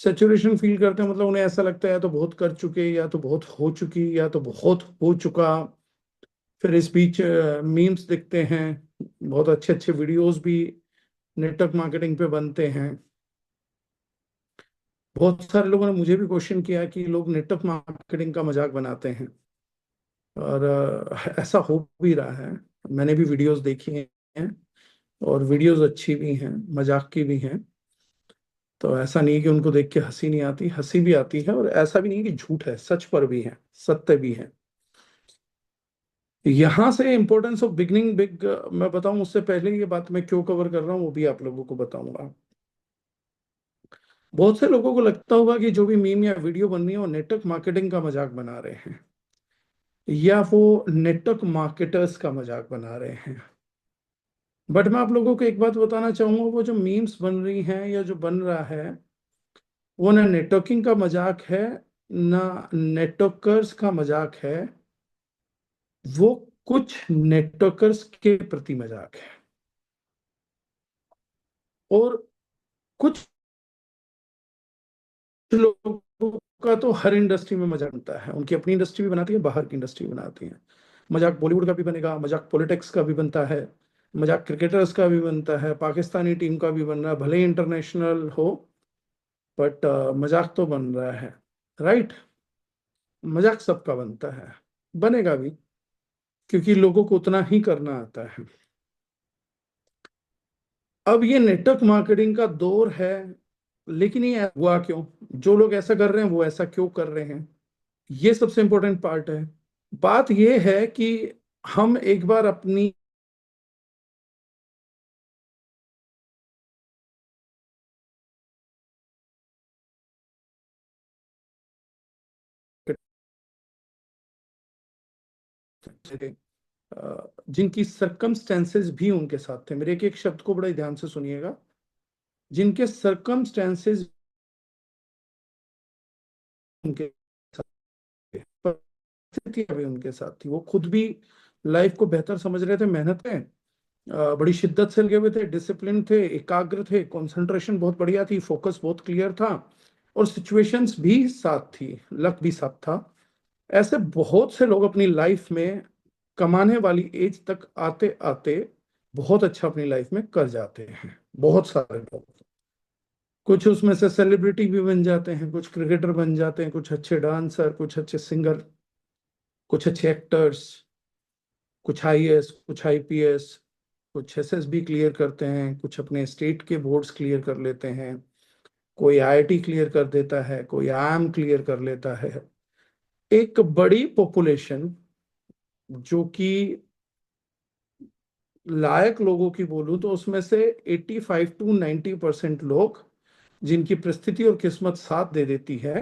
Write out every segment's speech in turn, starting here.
Saturation feel करते हैं, मतलब उन्हें ऐसा लगता है या तो बहुत कर चुके, या तो बहुत हो चुकी, या तो बहुत हो चुका। फिर इस बीच मीम्स दिखते हैं, बहुत अच्छे अच्छे वीडियोस भी नेटवर्क मार्केटिंग पे बनते हैं। बहुत सारे लोगों ने मुझे भी क्वेश्चन किया कि लोग नेटवर्क मार्केटिंग का मजाक बनाते हैं, और ऐसा हो भी रहा है। मैंने भी वीडियोस देखी हैं, और वीडियोस अच्छी भी हैं, मजाक की भी हैं। तो ऐसा नहीं है कि उनको देख के हंसी नहीं आती, हंसी भी आती है। और ऐसा भी नहीं कि झूठ है, सच पर भी है, सत्य भी है। यहां से इंपॉर्टेंस ऑफ बिगनिंग बिग मैं बताऊं, उससे पहले ये बात मैं क्यों कवर कर रहा हूं वो भी आप लोगों को बताऊंगा। बहुत से लोगों को लगता होगा कि जो भी मीम या वीडियो बन रही है वो नेटवर्क मार्केटिंग का मजाक बना रहे हैं, या वो नेटवर्क मार्केटर्स का मजाक बना रहे हैं। बट मैं आप लोगों को एक बात बताना चाहूंगा, वो जो मीम्स बन रही हैं या जो बन रहा है, वो ना नेटवर्किंग का मजाक है, ना नेटवर्कर्स का मजाक है। वो कुछ नेटवर्कर्स के प्रति मजाक है। और कुछ लोगों का तो हर इंडस्ट्री में मजाक बनता है, उनकी अपनी इंडस्ट्री भी बनाती है, बाहर की इंडस्ट्री भी बनाती है। मजाक बॉलीवुड का भी बनेगा, मजाक पॉलिटिक्स का भी बनता है, मजाक क्रिकेटर्स का भी बनता है, पाकिस्तानी टीम का भी बन रहा है, भले ही इंटरनेशनल हो। बट मजाक तो बन रहा है, राइट। मजाक सबका बनता है, बनेगा भी, क्योंकि लोगों को उतना ही करना आता है। अब ये नेटवर्क मार्केटिंग का दौर है, लेकिन ये हुआ क्यों? जो लोग ऐसा कर रहे हैं वो ऐसा क्यों कर रहे हैं? ये सबसे इंपॉर्टेंट पार्ट है। बात ये है कि हम एक बार अपनी जिनकी सरकमस्टेंसेस भी उनके साथ थे, मेरे एक एक शब्द को बड़े ध्यान से सुनिएगा, जिनके सरकमस्टेंसेस उनके साथ थे, परिस्थितियां भी उनके साथ थी, वो खुद भी लाइफ को बेहतर समझ रहे थे, मेहनत में बड़ी शिद्दत से लगे हुए थे, डिसिप्लिन थे, एकाग्र थे, कंसंट्रेशन बहुत बढ़िया थी, फोकस बहुत क्लियर था, और सिचुएशंस भी साथ थी, लक भी साथ था। ऐसे बहुत से लोग अपनी लाइफ में कमाने वाली एज तक आते आते बहुत अच्छा अपनी लाइफ में कर जाते हैं, बहुत सारे लोग। कुछ उसमें से सेलिब्रिटी भी बन जाते हैं, कुछ क्रिकेटर बन जाते हैं, कुछ अच्छे डांसर, कुछ अच्छे सिंगर, कुछ अच्छे एक्टर्स, कुछ आईएएस, कुछ आईपीएस, कुछ एसएसबी क्लियर करते हैं, कुछ अपने स्टेट के बोर्ड्स क्लियर कर लेते हैं, कोई आईआईटी क्लियर कर देता है, कोई आईएम क्लियर कर लेता है। एक बड़ी पॉपुलेशन, जो कि लायक लोगों की बोलूं तो उसमें से 85 to 90% लोग, जिनकी परिस्थिति और किस्मत साथ दे देती है,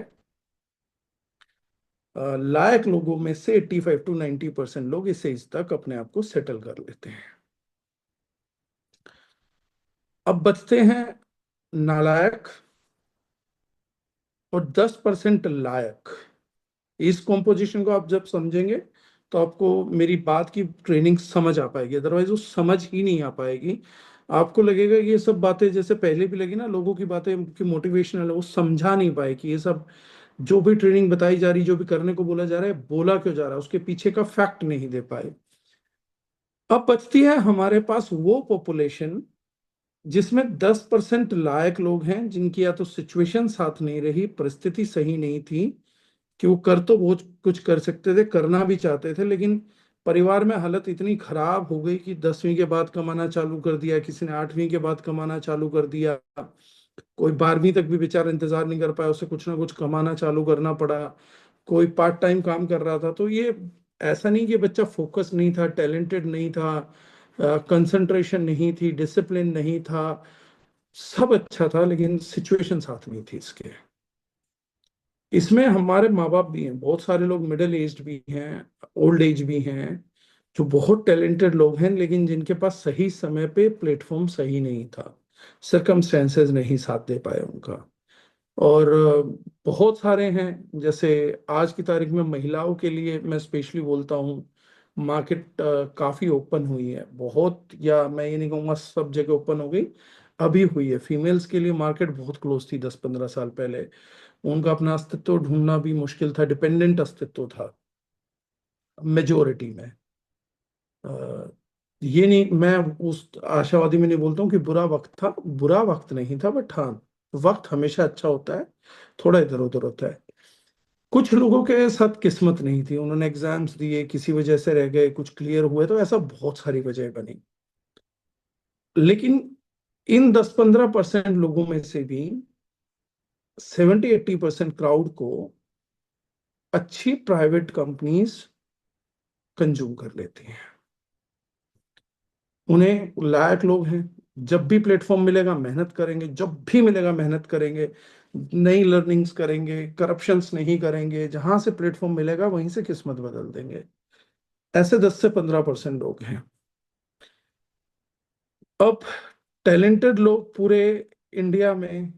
लायक लोगों में से 85 to 90% लोग इस एज तक अपने आप को सेटल कर लेते हैं। अब बचते हैं नालायक और 10% लायक। इस कॉम्पोजिशन को आप जब समझेंगे तो आपको मेरी बात की ट्रेनिंग समझ आ पाएगी, अदरवाइज वो समझ ही नहीं आ पाएगी। आपको लगेगा कि ये सब बातें जैसे पहले भी लगी ना, लोगों की बातें की मोटिवेशनल है, वो समझा नहीं पाए कि ये सब जो भी ट्रेनिंग बताई जा रही, जो भी करने को बोला जा रहा है, बोला क्यों जा रहा है, उसके पीछे का फैक्ट नहीं दे पाए। अब बचती है हमारे पास वो पॉपुलेशन जिसमें 10% लायक लोग हैं, जिनकी या तो सिचुएशन साथ नहीं रही, परिस्थिति सही नहीं थी कि वो कर तो बहुत कुछ कर सकते थे, करना भी चाहते थे, लेकिन परिवार में हालत इतनी खराब हो गई कि 10वीं के बाद कमाना चालू कर दिया, किसी ने 8वीं के बाद कमाना चालू कर दिया, कोई 12वीं तक भी बेचारा इंतजार नहीं कर पाया, उसे कुछ ना कुछ कमाना चालू करना पड़ा, कोई पार्ट टाइम काम कर रहा था। तो ये ऐसा नहीं कि बच्चा फोकस नहीं था, टैलेंटेड नहीं था, कंसंट्रेशन नहीं थी, डिसिप्लिन नहीं था, सब अच्छा था, लेकिन सिचुएशन साथ नहीं थी इसके। इसमें हमारे माँ बाप भी हैं, बहुत सारे लोग मिडिल एज भी हैं, ओल्ड एज भी हैं, जो बहुत टैलेंटेड लोग हैं, लेकिन जिनके पास सही समय पे प्लेटफॉर्म सही नहीं था, सरकमस्टेंसेस नहीं साथ दे पाए उनका। और बहुत सारे हैं, जैसे आज की तारीख में महिलाओं के लिए मैं स्पेशली बोलता हूँ, मार्केट काफी ओपन हुई है बहुत, या मैं ये नहीं कहूँगा सब जगह ओपन हो गई, अभी हुई है। फीमेल्स के लिए मार्केट बहुत क्लोज थी 10-15 साल पहले। उनका अपना अस्तित्व ढूंढना भी मुश्किल था, डिपेंडेंट अस्तित्व था मेजोरिटी में। अ, ये नहीं, मैं उस आशावादी में नहीं बोलता हूँ कि बुरा वक्त था, बुरा वक्त नहीं था, बट हाँ, वक्त हमेशा अच्छा होता है, थोड़ा इधर उधर होता है। कुछ लोगों के साथ किस्मत नहीं थी, उन्होंने एग्जाम्स दिए, किसी वजह से रह गए, कुछ क्लियर हुए, तो ऐसा बहुत सारी वजह बनी। लेकिन इन 10-15% लोगों में से भी 70-80% क्राउड को अच्छी प्राइवेट कंपनीज कंज्यूम कर लेती हैं। उन्हें लायक लोग हैं, जब भी प्लेटफॉर्म मिलेगा मेहनत करेंगे, जब भी मिलेगा मेहनत करेंगे, नई लर्निंग्स करेंगे, करप्शंस नहीं करेंगे, जहां से प्लेटफॉर्म मिलेगा वहीं से किस्मत बदल देंगे। ऐसे 10 से 15% लोग हैं। अब टैलेंटेड लोग पूरे इंडिया में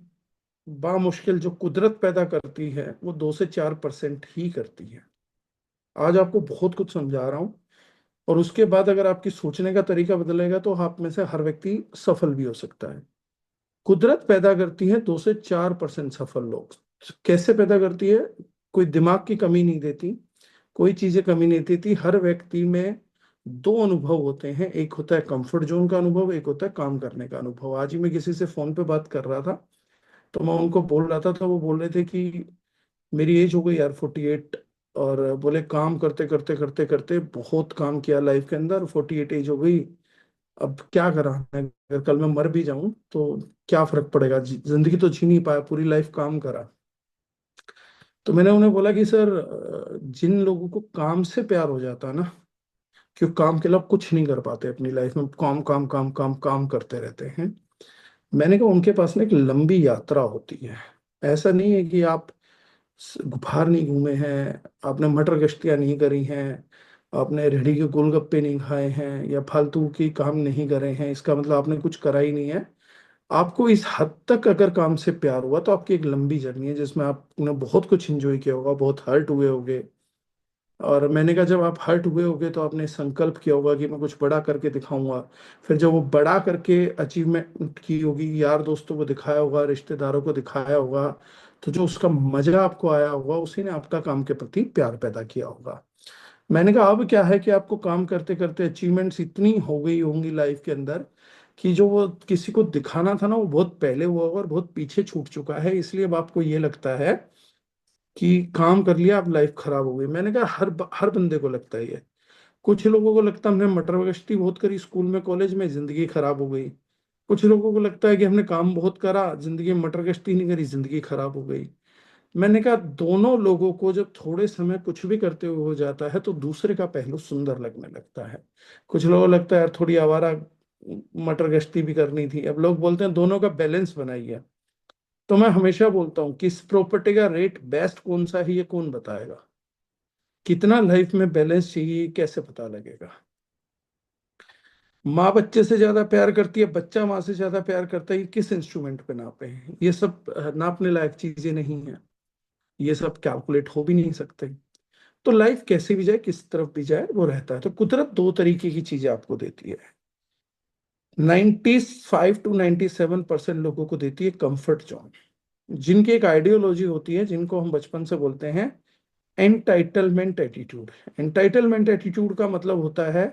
बामुश्किल जो कुदरत पैदा करती है वो 2 से 4% ही करती है। आज आपको बहुत कुछ समझा रहा हूं, और उसके बाद अगर आपकी सोचने का तरीका बदलेगा तो आप में से हर व्यक्ति सफल भी हो सकता है। कुदरत पैदा करती है 2 से 4% सफल लोग। कैसे पैदा करती है? कोई दिमाग की कमी नहीं देती, कोई चीजें कमी नहीं देती। हर व्यक्ति में दो अनुभव होते हैं, एक होता है कंफर्ट जोन का अनुभव, एक होता है काम करने का अनुभव। आज ही मैं किसी से फोन पे बात कर रहा था, तो मैं उनको बोल रहा था, तो वो बोल रहे थे कि मेरी एज हो गई यार 48, और बोले काम करते करते करते करते बहुत काम किया लाइफ के अंदर, 48 एज हो गई, अब क्या करा मैं, अगर कल मैं मर भी जाऊं तो क्या फर्क पड़ेगा, जिंदगी तो जी नहीं पाया, पूरी लाइफ काम करा। तो मैंने उन्हें बोला कि सर, जिन लोगों को काम से प्यार हो जाता है ना, क्यों काम के अलावा कुछ नहीं कर पाते अपनी लाइफ में, काम काम काम काम काम करते रहते हैं, मैंने कहा उनके पास ना एक लंबी यात्रा होती है। ऐसा नहीं है कि आप बाहर नहीं घूमे हैं, आपने मटर गश्तियाँ नहीं करी हैं, आपने रेहड़ी के गोलगप्पे नहीं खाए हैं, या फालतू की काम नहीं करे हैं, इसका मतलब आपने कुछ करा ही नहीं है। आपको इस हद तक अगर काम से प्यार हुआ तो आपकी एक लंबी जर्नी है, जिसमें आपने बहुत कुछ एंजॉय किया होगा, बहुत हर्ट हुए होगे। और मैंने कहा जब आप हर्ट हुए होगे तो आपने संकल्प किया होगा कि मैं कुछ बड़ा करके दिखाऊंगा। फिर जब वो बड़ा करके अचीवमेंट की होगी, यार दोस्तों को दिखाया होगा, रिश्तेदारों को दिखाया होगा, तो जो उसका मजा आपको आया होगा, उसी ने आपका काम के प्रति प्यार पैदा किया होगा। मैंने कहा अब क्या है कि आपको काम करते करते अचीवमेंट्स इतनी हो गई होंगी लाइफ के अंदर कि जो वो किसी को दिखाना था ना, वो बहुत पहले हुआ होगा और बहुत पीछे छूट चुका है, इसलिए अब आपको ये लगता है कि काम कर लिया अब लाइफ खराब हो गई। मैंने कहा हर बंदे को लगता है ये। कुछ लोगों को लगता है हमने मटर गश्ती बहुत करी स्कूल में कॉलेज में, जिंदगी खराब हो गई। कुछ लोगों को लगता है कि हमने काम बहुत करा, जिंदगी में मटर गश्ती नहीं करी, जिंदगी खराब हो गई। मैंने कहा दोनों लोगों को जब थोड़े समय कुछ भी करते हुए हो जाता है तो दूसरे का पहलू सुंदर लगने लगता है। कुछ लोगों को लगता है यार थोड़ी आवारा मटर गश्ती भी करनी थी, अब लोग बोलते हैं दोनों का बैलेंस बनाइए। तो मैं हमेशा बोलता हूँ किस प्रॉपर्टी का रेट बेस्ट कौन सा है ये कौन बताएगा? कितना लाइफ में बैलेंस चाहिए कैसे पता लगेगा? माँ बच्चे से ज्यादा प्यार करती है, बच्चा माँ से ज्यादा प्यार करता है, ये किस इंस्ट्रूमेंट पे नापे हैं? ये सब नापने लायक चीजें नहीं है, ये सब कैलकुलेट हो भी नहीं सकते। तो लाइफ कैसे भी जाए, किस तरफ भी जाए, वो रहता है। तो कुदरत दो तरीके की चीजें आपको देती है। 95 to 97% लोगों को देती है कंफर्ट जोन, जिनकी एक आइडियोलॉजी होती है, जिनको हम बचपन से बोलते हैं एंटाइटलमेंट एटीट्यूड। एंटाइटलमेंट एटीट्यूड का मतलब होता है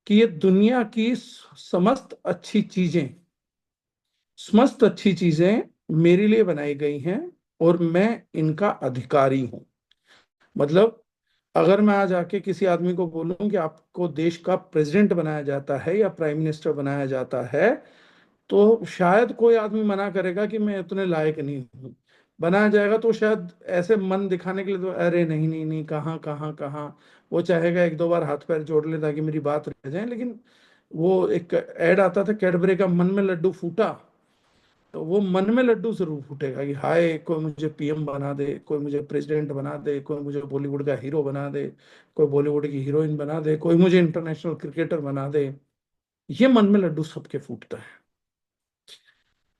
कि ये दुनिया की समस्त अच्छी चीजें मेरे लिए बनाई गई हैं, और मैं इनका अधिकारी हूं। मतलब अगर मैं आज आके किसी आदमी को बोलूं कि आपको देश का प्रेसिडेंट बनाया जाता है या प्राइम मिनिस्टर बनाया जाता है, तो शायद कोई आदमी मना करेगा कि मैं इतने लायक नहीं हूँ। बनाया जाएगा तो शायद ऐसे मन दिखाने के लिए, तो अरे नहीं नहीं नहीं, कहाँ कहाँ कहाँ, वो चाहेगा एक दो बार हाथ पैर जोड़ ले ताकि मेरी बात रह जाए। लेकिन वो एक ऐड आता था कैडबरी का, मन में लड्डू फूटा, तो वो मन में लड्डू जरूर फूटेगा कि हाय कोई मुझे पीएम बना दे, कोई मुझे प्रेसिडेंट बना दे, कोई मुझे बॉलीवुड का हीरो बना दे, कोई बॉलीवुड की हीरोइन बना दे, कोई मुझे इंटरनेशनल क्रिकेटर बना दे। ये मन में लड्डू सबके फूटता है।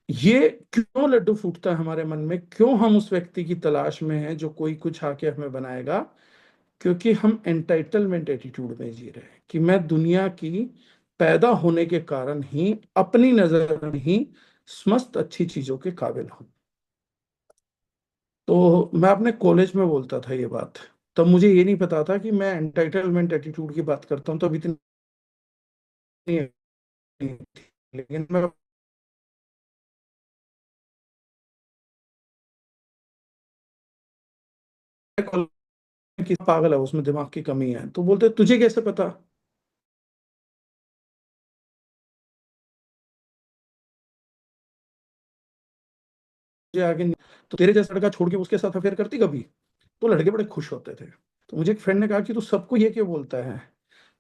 ये क्यों लड्डू फूटता है हमारे मन में, क्यों हम उस व्यक्ति की तलाश में हैं जो कोई कुछ आके हमें बनाएगा? क्योंकि हम एंटाइटलमेंट एटीट्यूड में जी रहे हैं कि मैं दुनिया की पैदा होने के कारण ही अपनी नजर में ही समस्त अच्छी चीजों के काबिल हूं। तो मैं अपने कॉलेज में बोलता था ये बात। तब मुझे ये नहीं पता था कि मैं एंटाइटलमेंट एटीट्यूड की बात करता हूँ, तब इतनी नहीं थी। लेकिन मैं कॉलेज में किस पागल है, उसमें दिमाग की कमी है, तो बोलते तुझे कैसे पता, मुझे आगे नहीं। तो तेरे जैसा लड़का छोड़ के उसके साथ अफेयर करती कभी? तो लड़के बड़े खुश होते थे। तो मुझे एक फ्रेंड ने कहा कि तू सबको ये क्यों बोलता है?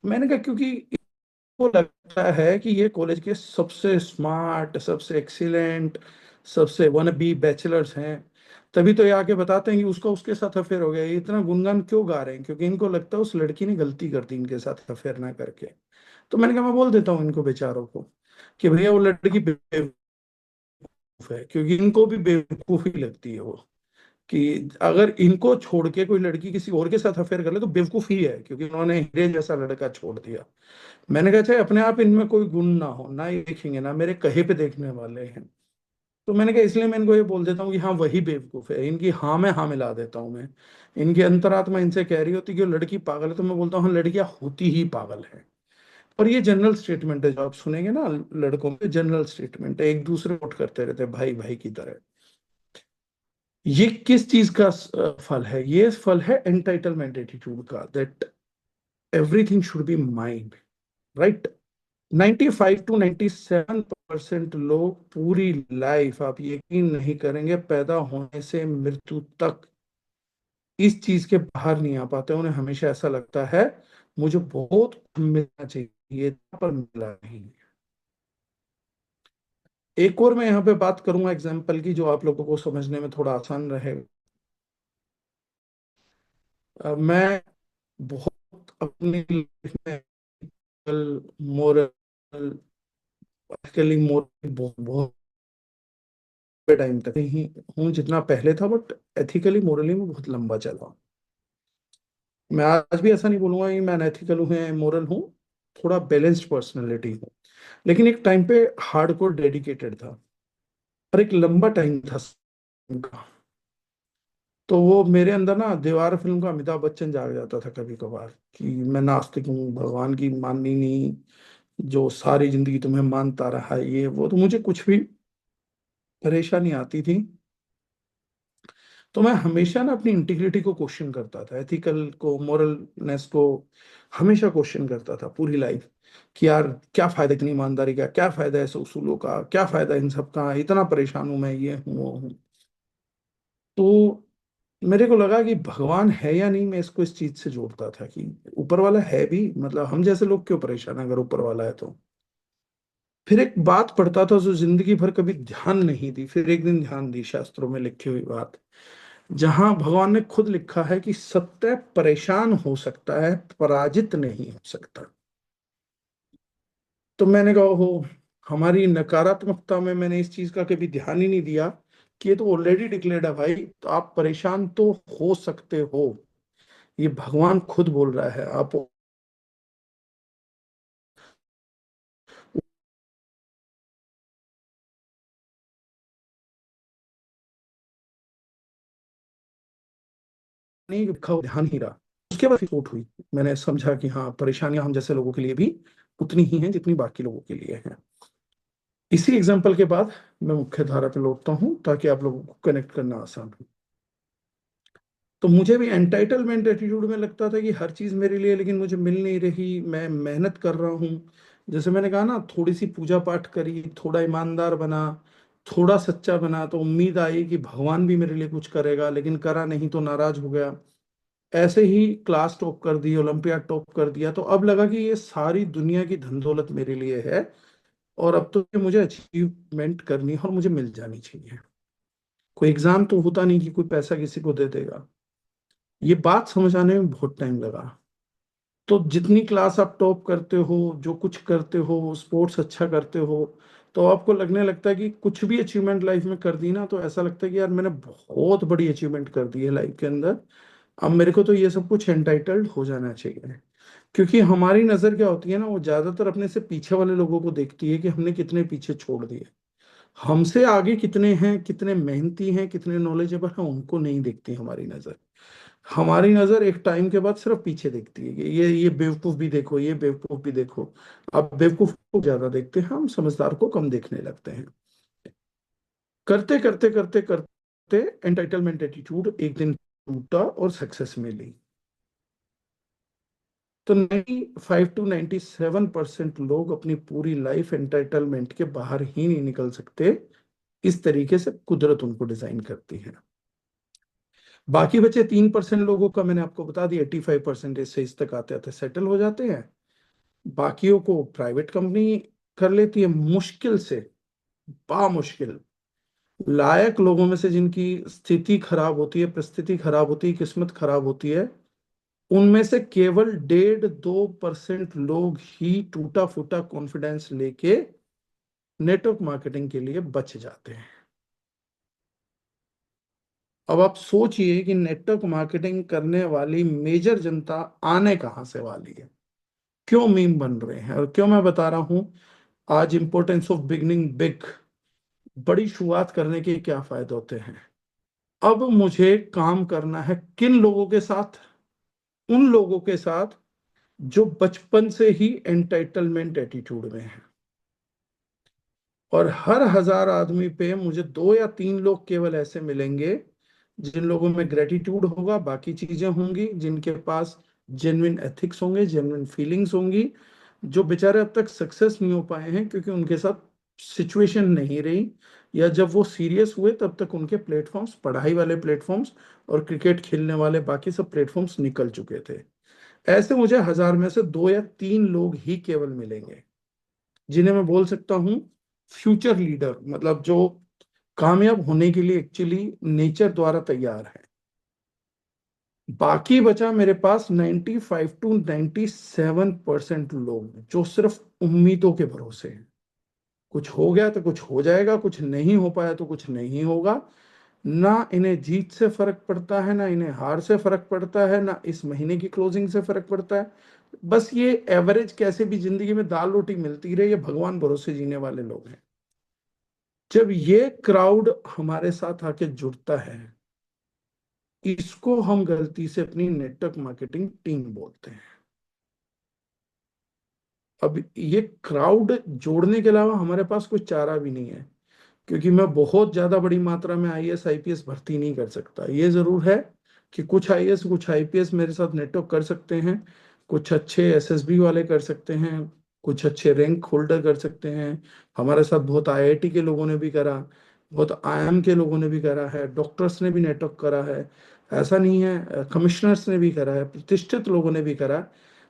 मैंने कहा क्योंकि इसको लगता है कि ये कॉलेज के सबसे स्मार्ट, सबसे एक्सीलेंट, सबसे वन बी बैचलर्स हैं। तभी तो ये आके बताते हैं कि उसका उसके साथ अफेयर हो गया। ये इतना गुणगान क्यों गा रहे हैं? क्योंकि इनको लगता है उस लड़की ने गलती कर दी इनके साथ अफेयर ना करके। तो मैंने कहा मैं बोल देता हूँ इनको बेचारों को कि भैया वो लड़की बेवकूफ है, क्योंकि इनको भी बेवकूफी लगती है वो, कि अगर इनको छोड़ के कोई लड़की किसी और के साथ अफेयर कर ले तो बेवकूफी है, क्योंकि उन्होंने हीरे जैसा लड़का छोड़ दिया। मैंने कहा चाहे अपने आप इनमें कोई गुण ना हो, ना ये देखेंगे ना मेरे कहे पे देखने वाले हैं। तो मैंने कहा इसलिए मैं इनको ये बोल देता हूँ कि हाँ वही बेवकूफ है, इनकी हाँ में हाँ मिला देता हूँ मैं। इनकी अंतरात्मा इनसे कह रही होती कि वो लड़की पागल है, तो मैं बोलता हूँ हाँ लड़कियां होती ही पागल है। और ये जनरल स्टेटमेंट है जो आप सुनेंगे ना लड़कों के, जनरल स्टेटमेंट है, एक दूसरे कोट करते रहते हैं भाई भाई की तरह। ये किस चीज का फल है? ये फल है एंटाइटलमेंट एटीट्यूड का, that everything should be mind, right. 95 to 97% लोग पूरी लाइफ, आप यकीन नहीं करेंगे, पैदा होने से मृत्यु तक इस चीज के बाहर नहीं आ पाते। उन्हें हमेशा ऐसा लगता है मुझे बहुत मिलना चाहिए पर मिला नहीं। एक और मैं यहाँ पे बात करूंगा एग्जाम्पल की, जो आप लोगों को समझने में थोड़ा आसान रहे। मैं बहुत अपनी लाइफ में मोरल, एथिकली मोरल बहुत बहुत टाइम तक नहीं हूँ जितना पहले था, बट एथिकली मोरली में बहुत लंबा चला। मैं आज भी ऐसा नहीं बोलूंगा कि मैं अनएथिकल हूँ या मोरल हूँ, थोड़ा बैलेंस्ड पर्सनैलिटी हूँ। लेकिन एक टाइम पे हार्डकोर डेडिकेटेड था, और एक लंबा टाइम था का। तो वो मेरे अंदर ना दीवार फिल्म का अमिताभ बच्चन जाग जाता था कभी कभार, कि मैं नास्तिक हूँ, भगवान की माननी नहीं, जो सारी जिंदगी तुम्हें मानता रहा है ये वो। तो मुझे कुछ भी परेशानी आती थी तो मैं हमेशा ना अपनी इंटीग्रिटी को क्वेश्चन करता था, एथिकल को, मोरलनेस को हमेशा क्वेश्चन करता था पूरी लाइफ, कि यार क्या फायदा इतनी ईमानदारी का, क्या फायदा ऐसे उसूलों का, क्या फायदा इन सब का, इतना परेशान हूं मैं, ये हूँ वो हूँ। तो मेरे को लगा कि भगवान है या नहीं, मैं इसको इस चीज से जोड़ता था कि ऊपर वाला है भी, मतलब हम जैसे लोग क्यों परेशान हैं अगर ऊपर वाला है तो। फिर एक बात पढ़ता था जो जिंदगी भर कभी ध्यान नहीं दी, फिर एक दिन ध्यान दी, शास्त्रों में लिखी हुई बात, जहां भगवान ने खुद लिखा है कि सत्य परेशान हो सकता है, पराजित नहीं हो सकता। तो मैंने कहा हो, हमारी नकारात्मकता में मैंने इस चीज का कभी ध्यान ही नहीं दिया कि ये तो ऑलरेडी डिक्लेयर्ड है भाई, तो आप परेशान तो हो सकते हो, ये भगवान खुद बोल रहा है। आप नहीं लिखा, ध्यान ही रहा। उसके बाद रिपोर्ट हुई, मैंने समझा कि हाँ परेशानियां हम जैसे लोगों के लिए भी उतनी ही हैं जितनी बाकी लोगों के लिए हैं। इसी एग्जाम्पल के बाद मैं मुख्य धारा पे लौटता हूँ ताकि आप लोगों को कनेक्ट करना आसान हो। तो मुझे भी एंटाइटलमेंट एटीट्यूड में लगता था कि हर चीज मेरे लिए, लेकिन मुझे मिल नहीं रही, मैं मेहनत कर रहा हूँ। जैसे मैंने कहा ना, थोड़ी सी पूजा पाठ करी, थोड़ा ईमानदार बना, थोड़ा सच्चा बना, तो उम्मीद आई कि भगवान भी मेरे लिए कुछ करेगा, लेकिन करा नहीं तो नाराज हो गया। ऐसे ही क्लास टॉप कर दी, ओलंपियाड टॉप कर दिया, तो अब लगा कि ये सारी दुनिया की धन दौलत मेरे लिए है, और अब तो ये मुझे अचीवमेंट करनी है और मुझे मिल जानी चाहिए। कोई एग्जाम तो होता नहीं कि कोई पैसा किसी को दे देगा। ये बात समझ आने में बहुत टाइम लगा। तो जितनी क्लास आप टॉप करते हो, जो कुछ करते हो, स्पोर्ट्स अच्छा करते हो, तो आपको लगने लगता है कि कुछ भी अचीवमेंट लाइफ में कर दी ना, तो ऐसा लगता है कि यार मैंने बहुत बड़ी अचीवमेंट कर दी है लाइफ के अंदर। अब मेरे को तो ये सब कुछ एंटाइटल्ड हो जाना चाहिए। क्योंकि हमारी नजर क्या होती है ना, वो ज्यादातर अपने से पीछे वाले लोगों को देखती है कि हमने कितने पीछे छोड़ दिए। हमसे आगे कितने हैं, कितने मेहनती हैं, कितने नॉलेजेबल हैं, उनको नहीं देखती हमारी नजर। हमारी नजर एक टाइम के बाद सिर्फ पीछे देखती है कि ये बेवकूफ भी देखो, ये बेवकूफ भी देखो। अब बेवकूफ को ज्यादा देखते हैं, हम समझदार को कम देखने लगते हैं। करते करते करते करते एंटाइटलमेंट एटीट्यूड एक दिन टूटा और सक्सेस मिली। तो 95 to 97% लोग अपनी पूरी लाइफ एंटाइटलमेंट के बाहर ही नहीं निकल सकते। इस तरीके से कुदरत उनको डिजाइन करती है। बाकी बचे 3% लोगों का मैंने आपको बता दिया, 85% इससे इस तक आते आते सेटल हो जाते हैं। बाकियों को प्राइवेट कंपनी कर लेती है मुश्किल से, बामुश्किल। लायक लोगों में से जिनकी स्थिति खराब होती है, परिस्थिति खराब होती है, किस्मत खराब होती है, उनमें से केवल 1.5-2% लोग ही टूटा फूटा कॉन्फिडेंस लेके नेटवर्क मार्केटिंग के लिए बच जाते हैं। अब आप सोचिए कि नेटवर्क मार्केटिंग करने वाली मेजर जनता आने कहां से वाली है, क्यों मीम बन रहे हैं, और क्यों मैं बता रहा हूं आज इंपॉर्टेंस ऑफ बिगनिंग बिग, बड़ी शुरुआत करने के क्या फायदे होते हैं। अब मुझे काम करना है किन लोगों के साथ? उन लोगों के साथ जो बचपन से ही एंटाइटलमेंट एटीट्यूड में है। और हर 1,000 आदमी पे मुझे 2 या 3 लोग केवल ऐसे मिलेंगे जिन लोगों में ग्रेटिट्यूड होगा, बाकी चीजें होंगी, जिनके पास जेन्युइन एथिक्स होंगे, जेन्युइन फीलिंग्स होंगी, जो बेचारे अब तक सक्सेस नहीं हो पाए हैं क्योंकि उनके साथ सिचुएशन नहीं रही, या जब वो सीरियस हुए तब तक उनके प्लेटफॉर्म्स, पढ़ाई वाले प्लेटफॉर्म्स और क्रिकेट खेलने वाले बाकी सब प्लेटफॉर्म्स निकल चुके थे। ऐसे मुझे 1,000 में से 2 या 3 लोग ही केवल मिलेंगे जिन्हें मैं बोल सकता हूँ फ्यूचर लीडर, मतलब जो कामयाब होने के लिए एक्चुअली नेचर द्वारा तैयार है। बाकी बचा मेरे पास 95 to 97% लोग जो सिर्फ उम्मीदों के भरोसे हैं। कुछ हो गया तो कुछ हो जाएगा, कुछ नहीं हो पाया तो कुछ नहीं होगा। ना इन्हें जीत से फर्क पड़ता है, ना इन्हें हार से फर्क पड़ता है, ना इस महीने की क्लोजिंग से फर्क पड़ता है। बस ये एवरेज कैसे भी जिंदगी में दाल रोटी मिलती रहे, ये भगवान भरोसे जीने वाले लोग हैं। जब ये क्राउड हमारे साथ आके जुड़ता है, इसको हम गलती से अपनी नेटवर्क मार्केटिंग टीम बोलते हैं। अब ये क्राउड जोड़ने के अलावा हमारे पास कोई चारा भी नहीं है, क्योंकि मैं बहुत ज्यादा बड़ी मात्रा में आईएएस आईपीएस भर्ती नहीं कर सकता। ये जरूर है कि कुछ आईएएस कुछ आईपीएस मेरे साथ नेटवर्क कर सकते हैं, कुछ अच्छे एसएसबी वाले कर सकते हैं, कुछ अच्छे रैंक होल्डर कर सकते हैं। हमारे साथ बहुत आईआईटी के लोगों ने भी करा, बहुत आईएम के लोगों ने भी करा है, डॉक्टर्स ने भी नेटवर्क करा है। ऐसा नहीं है, कमिश्नर्स ने भी करा है, प्रतिष्ठित लोगों ने भी करा।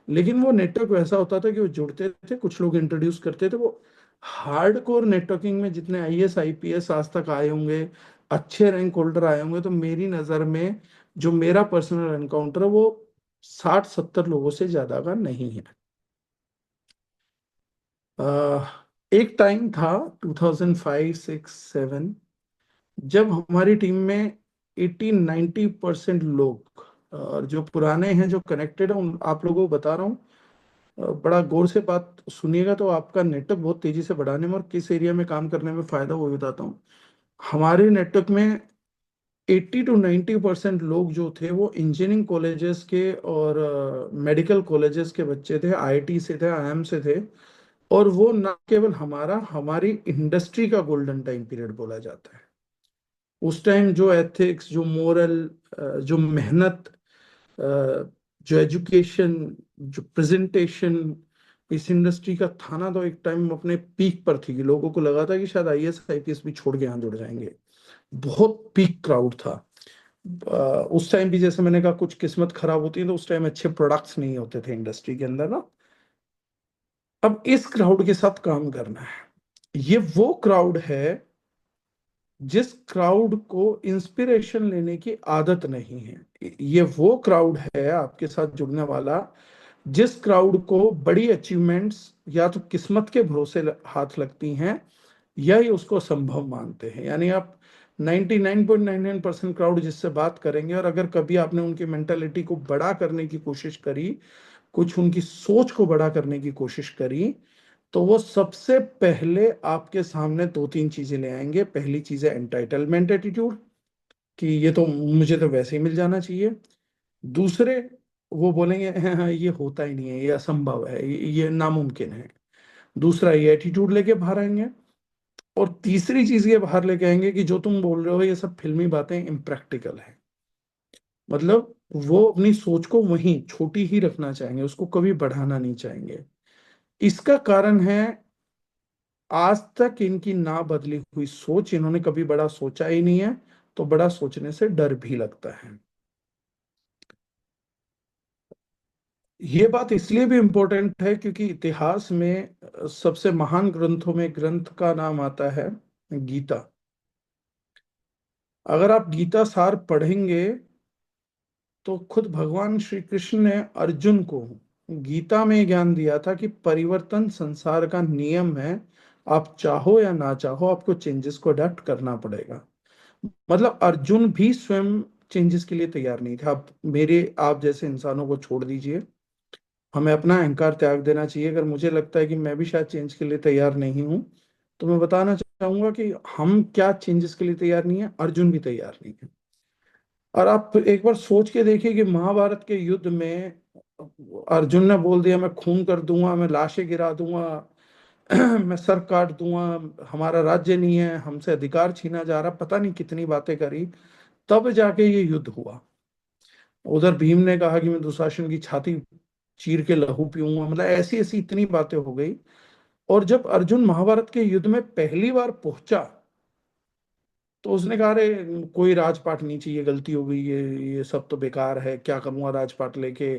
लेकिन वो नेटवर्क वैसा होता था कि वो जुड़ते थे, कुछ लोग इंट्रोड्यूस करते थे। वो हार्डकोर नेटवर्किंग में जितने आईएएस आईपीएस आज तक आए होंगे, अच्छे रैंक होल्डर आए होंगे, तो मेरी नजर में जो मेरा पर्सनल एनकाउंटर है वो 60-70 लोगों से ज्यादा का नहीं है। एक टाइम था 2005, 6, 7 जब हमारी टीम में 80-90% लोग, और जो पुराने हैं जो कनेक्टेड है उन आप लोगों को बता रहा हूँ, बड़ा गौर से बात सुनिएगा तो आपका नेटवर्क बहुत तेजी से बढ़ाने में और किस एरिया में काम करने में फायदा वो बताता हूँ। हमारे नेटवर्क में 80-90% लोग जो थे वो इंजीनियरिंग कॉलेजेस के और मेडिकल कॉलेजेस के बच्चे थे, आईआईटी से थे, आईएम से थे। और वो ना केवल हमारी इंडस्ट्री का गोल्डन टाइम पीरियड बोला जाता है। उस टाइम जो एथिक्स, जो मोरल, जो मेहनत, जो एजुकेशन, जो प्रेजेंटेशन, इस इंडस्ट्री का था ना, तो एक टाइम अपने पीक पर थी कि लोगों को लगा था कि शायद आईएएस आईपीएस भी छोड़ के यहाँ जुड़ जाएंगे। बहुत पीक क्राउड था। उस टाइम भी जैसे मैंने कहा कुछ किस्मत खराब होती है, तो उस टाइम अच्छे प्रोडक्ट्स नहीं होते थे इंडस्ट्री के अंदर ना। अब इस क्राउड के साथ काम करना है। ये वो क्राउड है जिस क्राउड को इंस्पिरेशन लेने की आदत नहीं है। ये वो क्राउड है आपके साथ जुड़ने वाला जिस क्राउड को बड़ी अचीवमेंट्स या तो किस्मत के भरोसे हाथ लगती हैं, या ये उसको संभव मानते हैं। यानी आप 99.99% क्राउड जिससे बात करेंगे, और अगर कभी आपने उनकी मेंटालिटी को बड़ा करने की कोशिश करी, कुछ उनकी सोच को बड़ा करने की कोशिश करी, तो वो सबसे पहले आपके सामने दो तीन चीजें ले आएंगे। पहली चीज है एंटाइटलमेंट एटीट्यूड, कि ये तो मुझे तो वैसे ही मिल जाना चाहिए। दूसरे, वो बोलेंगे "हाँ, हाँ, ये होता ही नहीं है, ये असंभव है, ये नामुमकिन है"। दूसरा, ये एटीट्यूड लेके बाहर आएंगे। और तीसरी चीज ये बाहर लेके आएंगे कि जो तुम बोल रहे हो ये सब फिल्मी बातें, इम्प्रैक्टिकल है। मतलब वो अपनी सोच को वहीं छोटी ही रखना चाहेंगे, उसको कभी बढ़ाना नहीं चाहेंगे। इसका कारण है, आज तक इनकी ना बदली हुई सोच, इन्होंने कभी बड़ा सोचा ही नहीं है, तो बड़ा सोचने से डर भी लगता है। ये बात इसलिए भी इम्पोर्टेंट है क्योंकि इतिहास में सबसे महान ग्रंथों में ग्रंथ का नाम आता है गीता। अगर आप गीता सार पढ़ेंगे तो खुद भगवान श्री कृष्ण ने अर्जुन को गीता में ज्ञान दिया था कि परिवर्तन संसार का नियम है। आप चाहो या ना चाहो, आपको चेंजेस को अडेप्ट करना पड़ेगा। मतलब अर्जुन भी स्वयं चेंजेस के लिए तैयार नहीं था। आप जैसे इंसानों को छोड़ दीजिए, हमें अपना अहंकार त्याग देना चाहिए। अगर मुझे लगता है कि मैं भी शायद चेंज के लिए तैयार नहीं हूं, तो मैं बताना चाहूंगा कि हम क्या चेंजेस के लिए तैयार नहीं है, अर्जुन भी तैयार नहीं है। और आप एक बार सोच के देखिए कि महाभारत के युद्ध में अर्जुन ने बोल दिया मैं खून कर दूंगा, मैं लाशें गिरा दूंगा, मैं सर काट दूंगा, हमारा राज्य नहीं है, हमसे अधिकार छीना जा रहा, पता नहीं कितनी बातें करी, तब जाके ये युद्ध हुआ। उधर भीम ने कहा कि मैं दुशासन की छाती चीर के लहू पीऊंगा, मतलब ऐसी ऐसी इतनी बातें हो गई। और जब अर्जुन महाभारत के युद्ध में पहली बार पहुंचा, तो उसने कहा अरे कोई राजपाट नहीं चाहिए, गलती हो गई, ये सब तो बेकार है, क्या करूंगा राजपाट लेके,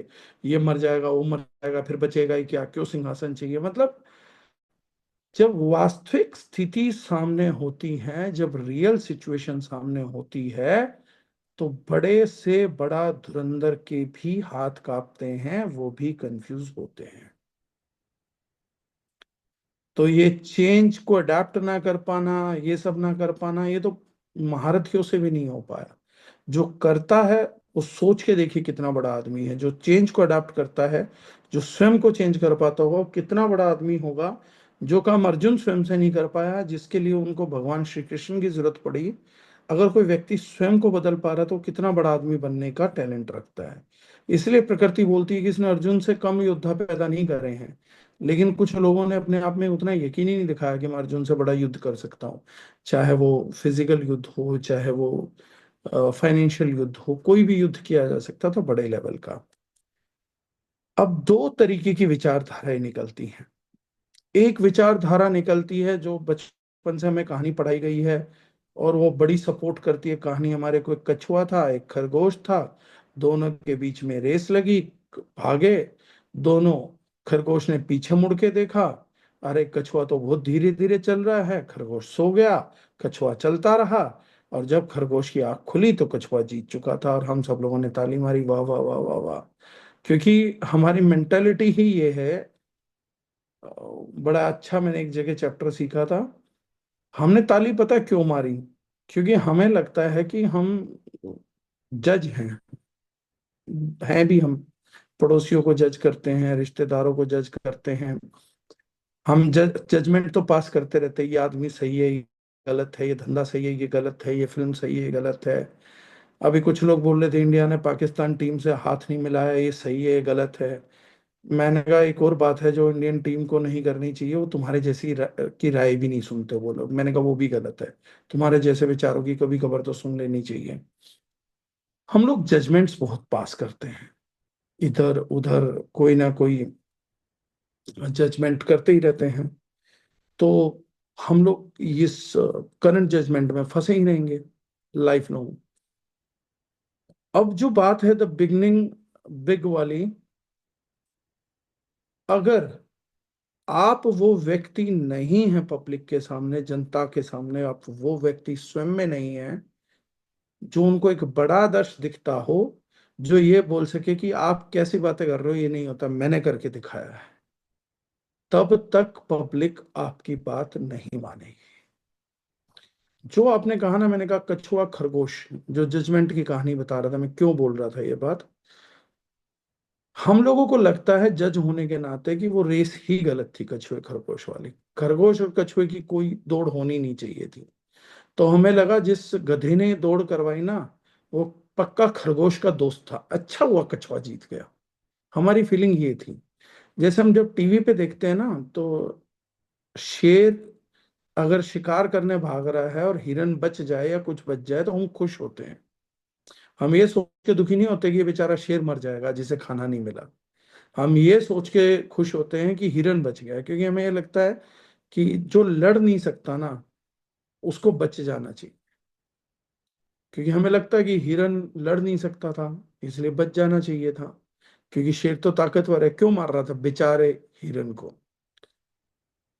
ये मर जाएगा, वो मर जाएगा, फिर बचेगा ही क्या, क्यों सिंहासन चाहिए। मतलब जब वास्तविक स्थिति सामने होती है, जब रियल सिचुएशन सामने होती है, तो बड़े से बड़ा धुरंधर के भी हाथ कांपते हैं, वो भी कंफ्यूज होते हैं। तो ये चेंज को अडेप्ट ना कर पाना, ये सब ना कर पाना, ये तो महारथियों से भी नहीं हो पाया। जो करता है, वो सोच के देखिए कितना बड़ा आदमी है। जो चेंज को अडेप्ट करता है, जो स्वयं को चेंज कर पाता होगा, वो कितना बड़ा आदमी होगा। जो काम अर्जुन स्वयं से नहीं कर पाया, जिसके लिए उनको भगवान श्री कृष्ण की जरूरत पड़ी, अगर कोई व्यक्ति स्वयं को बदल पा रहा है, तो वो कितना बड़ा आदमी बनने का टैलेंट रखता है। इसलिए प्रकृति बोलती है कि इसने अर्जुन से कम योद्धा पैदा नहीं करे हैं। लेकिन कुछ लोगों ने अपने आप में उतना यकीन ही नहीं दिखाया कि मैं अर्जुन से बड़ा युद्ध कर सकता हूँ। चाहे वो फिजिकल युद्ध हो, चाहे वो फाइनेंशियल युद्ध हो, कोई भी युद्ध किया जा सकता था बड़े लेवल का। अब दो तरीके की विचारधाराएं निकलती हैं। एक विचारधारा निकलती है जो बचपन से हमें कहानी पढ़ाई गई है, और वो बड़ी सपोर्ट करती है कहानी। हमारे को एक कछुआ था, एक खरगोश था, दोनों के बीच में रेस लगी, भागे दोनों। खरगोश ने पीछे मुड़ के देखा, अरे कछुआ तो बहुत धीरे धीरे चल रहा है। खरगोश सो गया, कछुआ चलता रहा, और जब खरगोश की आंख खुली तो कछुआ जीत चुका था। और हम सब लोगों ने ताली मारी, वाह वाह वाह वाह वाह। क्योंकि हमारी मेंटेलिटी ही ये है। बड़ा अच्छा, मैंने एक जगह चैप्टर सीखा था। हमने ताली पता क्यों मारी? क्योंकि हमें लगता है कि हम जज हैं भी हम पड़ोसियों को जज करते हैं, रिश्तेदारों को जज करते हैं। हम जजमेंट तो पास करते रहते हैं, ये आदमी सही है, ये गलत है, ये धंधा सही है, ये गलत है, ये फिल्म सही है, ये गलत है। अभी कुछ लोग बोल रहे थे इंडिया ने पाकिस्तान टीम से हाथ नहीं मिलाया, ये सही है, ये गलत है। मैंने कहा एक और बात है जो इंडियन टीम को नहीं करनी चाहिए, वो तुम्हारे जैसी की राय भी नहीं सुनते वो लोग। मैंने कहा वो भी गलत है, तुम्हारे जैसे विचारों की कभी कभार तो सुन लेनी चाहिए। हम लोग जजमेंट्स बहुत पास करते हैं, इधर उधर कोई ना कोई जजमेंट करते ही रहते हैं। तो हम लोग इस करंट जजमेंट में फंसे ही रहेंगे लाइफ लॉन्ग। अब जो बात है द बिगनिंग बिग वाली, अगर आप वो व्यक्ति नहीं है पब्लिक के सामने, जनता के सामने, आप वो व्यक्ति स्वयं में नहीं है जो उनको एक बड़ा आदर्श दिखता हो, जो ये बोल सके कि आप कैसी बातें कर रहे हो, ये नहीं होता, मैंने करके दिखाया है, तब तक पब्लिक आपकी बात नहीं मानेगी। जो आपने कहा ना, मैंने कहा कछुआ खरगोश, जो जजमेंट की कहानी बता रहा था, मैं क्यों बोल रहा था ये बात। हम लोगों को लगता है जज होने के नाते कि वो रेस ही गलत थी, कछुए खरगोश वाली। खरगोश और कछुए की कोई दौड़ होनी नहीं चाहिए थी। तो हमें लगा जिस गधे ने दौड़ करवाई ना, वो पक्का खरगोश का दोस्त था, अच्छा हुआ कछुआ जीत गया। हमारी फीलिंग ये थी। जैसे हम जब टीवी पे देखते हैं ना, तो शेर अगर शिकार करने भाग रहा है और हिरन बच जाए या कुछ बच जाए तो हम खुश होते हैं। हम ये सोच के दुखी नहीं होते कि ये बेचारा शेर मर जाएगा जिसे खाना नहीं मिला। हम ये सोच के खुश होते हैं कि हिरन बच गया, क्योंकि हमें ये लगता है कि जो लड़ नहीं सकता ना, उसको बच जाना चाहिए। क्योंकि हमें लगता है कि हिरन लड़ नहीं सकता था, इसलिए बच जाना चाहिए था। क्योंकि शेर तो ताकतवर है, क्यों मार रहा था बेचारे हिरन को।